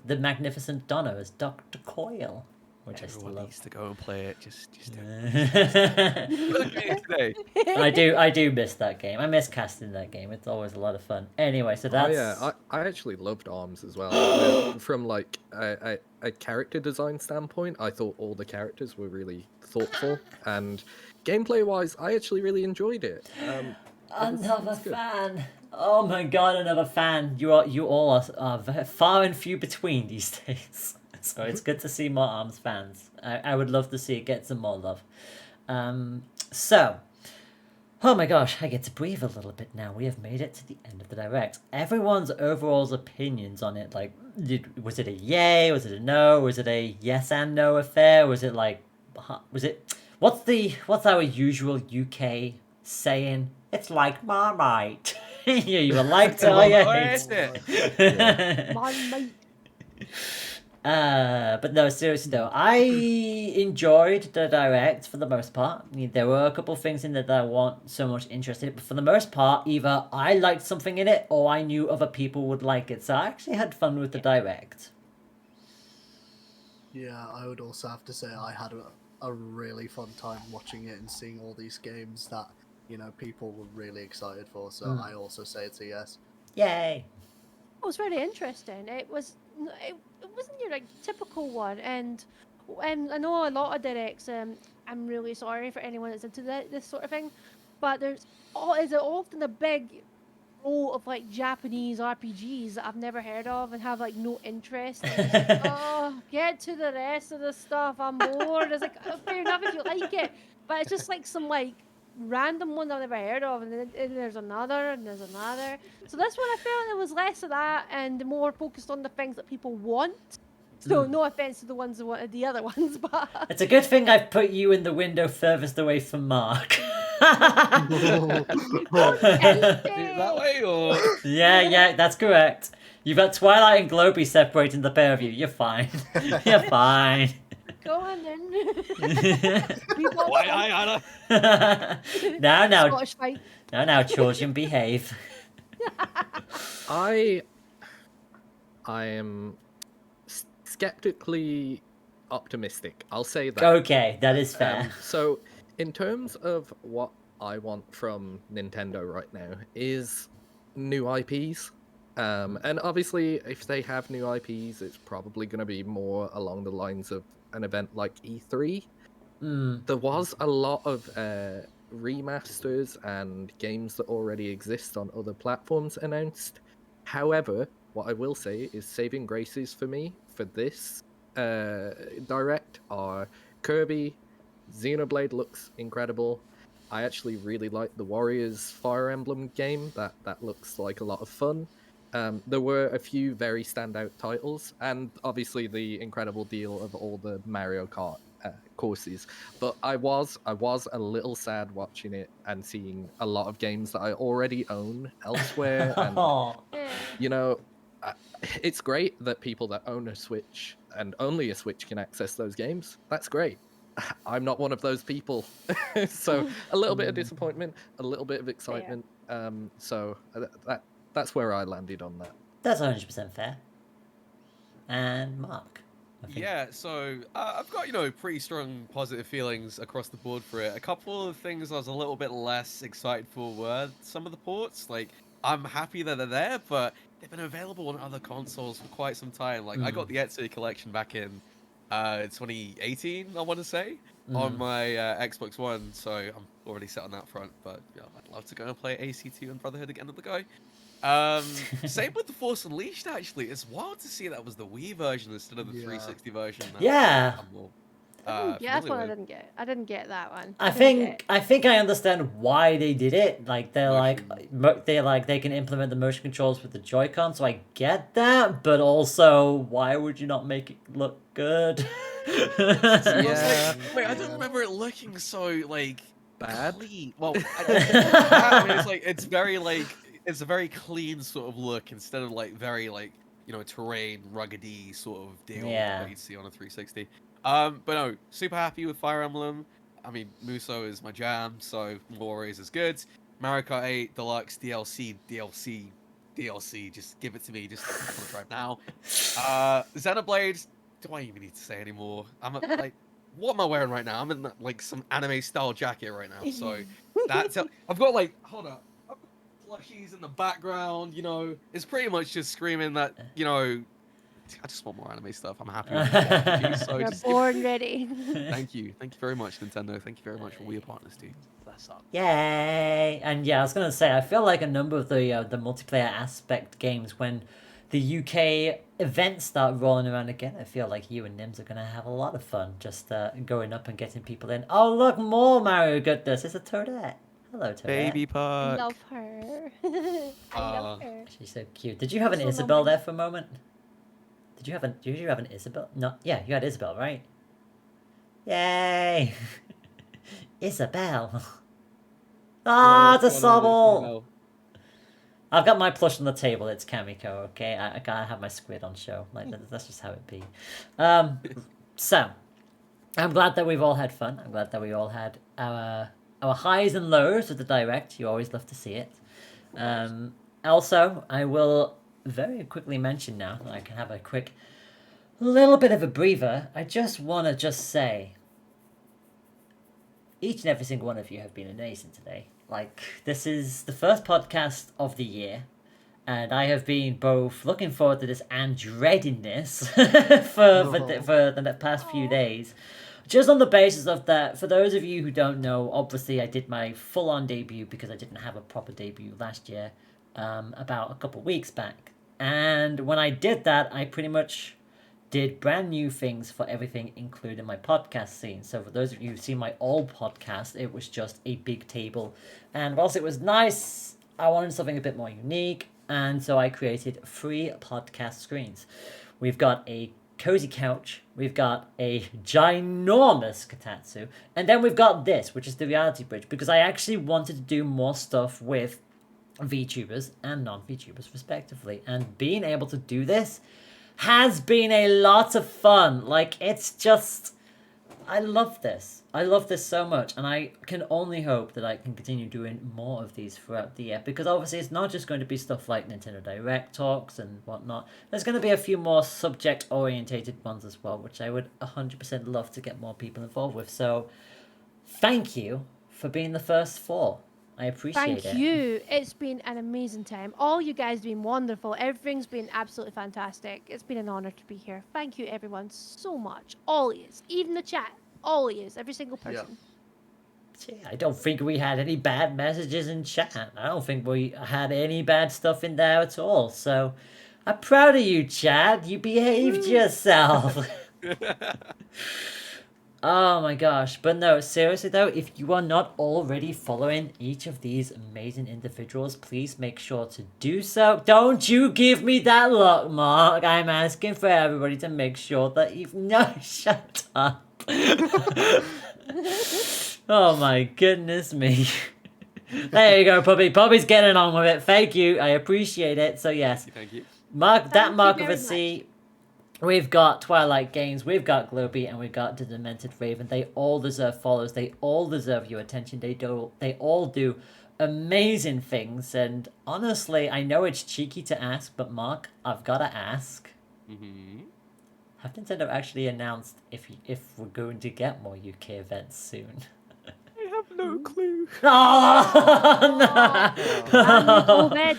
the magnificent Donna as Dr. Coyle, which Everyone I still needs to go and play it. Just do love. Look at it today. I do miss that game. I miss casting that game. It's always a lot of fun. Anyway, so that's Oh yeah, I actually loved Arms as well. From like a character design standpoint, I thought all the characters were really thoughtful, and gameplay wise, I actually really enjoyed it. another it's good. fan. Oh my god, another fan. You all are far and few between these days. So it's good to see more ARMS fans. I would love to see it get some more love. So, oh my gosh, I get to breathe a little bit now. We have made it to the end of the direct. Everyone's overall opinions on it, like, was it a yay? Was it a no? Was it a yes and no affair? Was it like, what's our usual UK saying? It's like Marmite. You were liked or you hate it. Man, mate. But no, seriously though, I enjoyed the direct for the most part. I mean, there were a couple of things in it that I wasn't so much interested in, but for the most part, either I liked something in it or I knew other people would like it. So I actually had fun with the direct. Yeah, I would also have to say I had a really fun time watching it and seeing all these games that, people were really excited for. So I also say it's a yes. Yay! It was very interesting. It wasn't your like typical one, and I know a lot of directs. I'm really sorry for anyone that's into this sort of thing, but is often a big row of like Japanese RPGs that I've never heard of and have like no interest. And it's just like, oh, get to the rest of the stuff. I'm bored. It's like fair enough if you like it, but it's just like some like random one I've never heard of, and then there's another, and there's another. So this one I felt it was less of that and more focused on the things that people want. So no offense to the ones that wanted the other ones, but It's a good thing I've put you in the window furthest away from Mark. That way, or Yeah, that's correct. You've got Twilight and Globy separating the pair of you. You're fine. You're fine. go on then. why, Anna? now, Scottish fight. now, children, behave. I am skeptically optimistic. I'll say that. Okay, that is fair. So, in terms of what I want from Nintendo right now is new IPs. And obviously, if they have new IPs, it's probably going to be more along the lines of an event like E3. There was a lot of remasters and games that already exist on other platforms announced. However, what I will say is saving graces for me for this direct are Kirby. Xenoblade looks incredible. I actually really like the Warriors Fire Emblem game. That looks like a lot of fun. There were a few very standout titles, and obviously the incredible deal of all the Mario Kart courses. But I was a little sad watching it and seeing a lot of games that I already own elsewhere. And it's great that people that own a Switch and only a Switch can access those games. That's great. I'm not one of those people. So a little bit of disappointment, a little bit of excitement. So that's where I landed on that. That's 100% fair. And Mark. Yeah, so I've got, pretty strong positive feelings across the board for it. A couple of things I was a little bit less excited for were some of the ports. Like, I'm happy that they're there, but they've been available on other consoles for quite some time. Like, I got the Ezio collection back in 2018, I want to say, on my Xbox One, so I'm already set on that front. But I'd love to go and play AC2 and Brotherhood again with the guy. Same with the Force Unleashed. Actually, it's wild to see that was the Wii version instead of the 360 version. Yeah. That's what I didn't get. I didn't get that one. I think I understand why they did it. Like they can implement the motion controls with the Joy-Con, so I get that. But also, why would you not make it look good? Yeah. Wait, I don't remember it looking so Bad. clean. Well, I mean, it's a very clean sort of look instead of very terrain ruggedy sort of deal that you'd see on a 360. But no, super happy with Fire Emblem. I mean, Muso is my jam, so Warriors is good. Mario Kart 8 Deluxe DLC, just give it to me, just I want to try it now. Xenoblade, do I even need to say anymore? I'm what am I wearing right now? I'm in some anime style jacket right now, so that's I've got hold up. I've got plushies in the background, it's pretty much just screaming that, I just want more anime stuff. I'm happy with it. So You're born ready. Thank you very much, Nintendo. Thank you very much for all your partners, dude. Bless up. Yay! And yeah, I was gonna say, I feel like a number of the multiplayer aspect games, when the UK events start rolling around again, I feel like you and Nims are gonna have a lot of fun just going up and getting people in. Oh look, more Mario goodness! It's a Toadette. Hello, Toadette. Baby I Puck. love her. I love her. She's so cute. Did you have an So Isabel lovely. there for a moment? Did you have an Isabel? No, yeah, you had Isabel, right? Yay! Isabel. Ah, it's a Sobble. I've got my plush on the table. It's Kamiko. Okay, I gotta have my squid on show. Like that's just how it be. So I'm glad that we've all had fun. I'm glad that we all had our highs and lows with the direct. You always love to see it. Also, I will very quickly mention now that I can have a quick little bit of a breather. I just want to just say each and every single one of you have been amazing today. Like, this is the first podcast of the year, and I have been both looking forward to this and dreading this for the past few Aw. days. Just on the basis of that, for those of you who don't know, obviously I did my full-on debut because I didn't have a proper debut last year, about a couple weeks back. And when I did that, I pretty much did brand new things for everything, including my podcast scene. So for those of you who've seen my old podcast, it was just a big table. And whilst it was nice, I wanted something a bit more unique. And so I created 3 podcast screens. We've got a cozy couch, we've got a ginormous Katatsu, and then we've got this, which is the reality bridge, because I actually wanted to do more stuff with VTubers and non-VTubers respectively. And being able to do this has been a lot of fun. Like, it's just, I love this. I love this so much, and I can only hope that I can continue doing more of these throughout the year, because obviously it's not just going to be stuff like Nintendo Direct talks and whatnot. There's going to be a few more subject-orientated ones as well, which I would 100% love to get more people involved with. So, thank you for being the first 4. I appreciate it. Thank you. It's been an amazing time. All you guys have been wonderful. Everything's been absolutely fantastic. It's been an honor to be here. Thank you, everyone, so much. All ears, even the chat. All ears, every single Yeah. person. I don't think we had any bad messages in chat. I don't think we had any bad stuff in there at all. So, I'm proud of you, Chad. You behaved yourself. Oh my gosh. But no, seriously though, if you are not already following each of these amazing individuals, please make sure to do so. Don't you give me that look, Mark. I'm asking for everybody to make sure that you've... No, shut up. Oh my goodness me. There you go, Puppy. Puppy's getting on with it. Thank you. I appreciate it. So yes, Thank you. mark that Thank you mark of a very C. We've got Twilight Games, we've got Globy, and we've got the Demented Raven. They all deserve follows. They all deserve your attention. They all do amazing things. And honestly, I know it's cheeky to ask, but Mark, I've got to ask. Mm-hmm. Have Nintendo actually announced if we're going to get more UK events soon? I have no clue. Oh, no! COVID.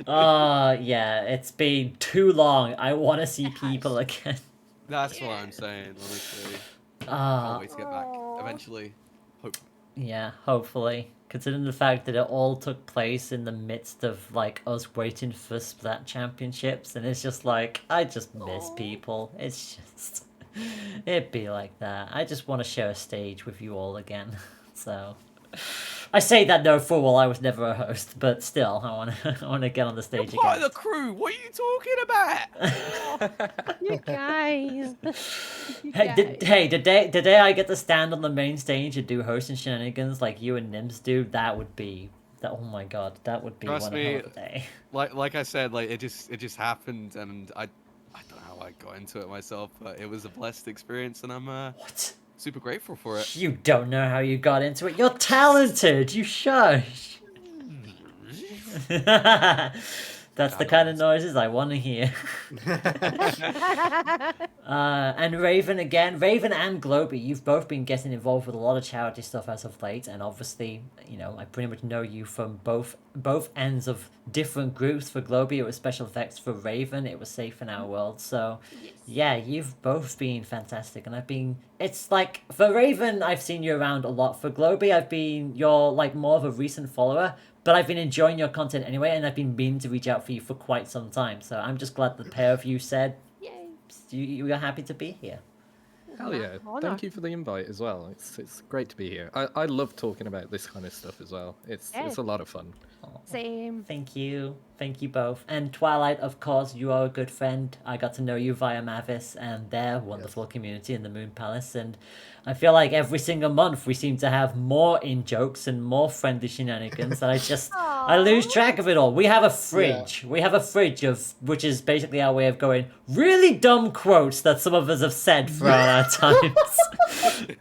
Oh, yeah, it's been too long. I want to see It has. people again. That's what I'm saying, honestly. Can't Ah, wait to get back. Aw. Eventually. Hope. yeah, hopefully. Considering the fact that it all took place in the midst of, like, us waiting for Splat Championships, and it's just like, I just miss Aw. people. It's just, it'd be like that. I just want to share a stage with you all again. So, I say that no fool, I was never a host, but still, I want to get on the stage You're part of again. the crew. What are you talking about? You guys. You Hey, today I get to stand on the main stage and do hosting shenanigans like you and Nims do. That would be, oh my god, that would be Trust one hell me, of a day. like I said, like it just happened, and I don't know how I got into it myself, but it was a blessed experience, and I'm What? super grateful for it. You don't know how you got into it. You're talented. You shush. That's the kind of noises I want to hear. And Raven again, Raven and Globy, you've both been getting involved with a lot of charity stuff as of late, and obviously, you know, I pretty much know you from both ends of different groups. For Globy, it was special effects. For Raven, it was Safe in Our World. So, yeah, you've both been fantastic, and it's like, for Raven, I've seen you around a lot. For Globy, you're like more of a recent follower, but I've been enjoying your content anyway, and I've been meaning to reach out for you for quite some time. So I'm just glad the pair of you said Yay. you are happy to be here. Hell yeah! Thank you for the invite as well. It's great to be here. I love talking about this kind of stuff as well. It's a lot of fun. Same. Thank you both. And Twilight, of course, you are a good friend. I got to know you via Mavis and their wonderful community in the Moon Palace, and I feel like every single month we seem to have more in jokes and more friendly shenanigans that I lose track of it all. We have a fridge. We have a fridge which is basically our way of going really dumb quotes that some of us have said throughout our times.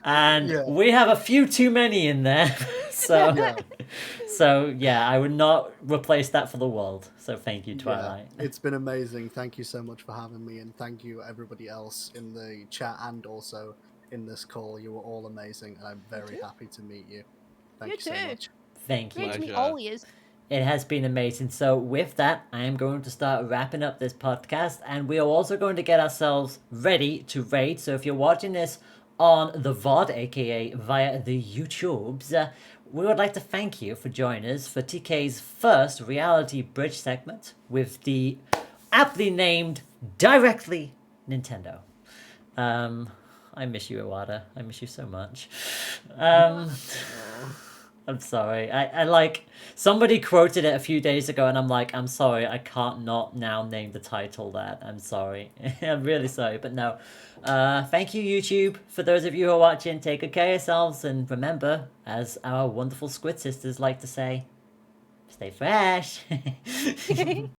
And we have a few too many in there. So yeah, I would not replace that for the world. So thank you, Twilight. Yeah, it's been amazing. Thank you so much for having me, and thank you everybody else in the chat and also in this call. You were all amazing, and I'm very happy to meet you. Thank you so much. Thank you. Great to meet all yous. It has been amazing. So with that, I am going to start wrapping up this podcast, and we are also going to get ourselves ready to raid. So if you're watching this on the VOD, aka via the YouTubes, we would like to thank you for joining us for TK's first reality bridge segment with the aptly named Directly Nintendo. I miss you, Iwata. I miss you so much. I'm sorry. I like somebody quoted it a few days ago, and I'm like, I'm sorry, I can't not now name the title that. I'm sorry. I'm really sorry, but no. Thank you, YouTube. For those of you who are watching, take good care of yourselves, and remember, as our wonderful Squid sisters like to say, stay fresh.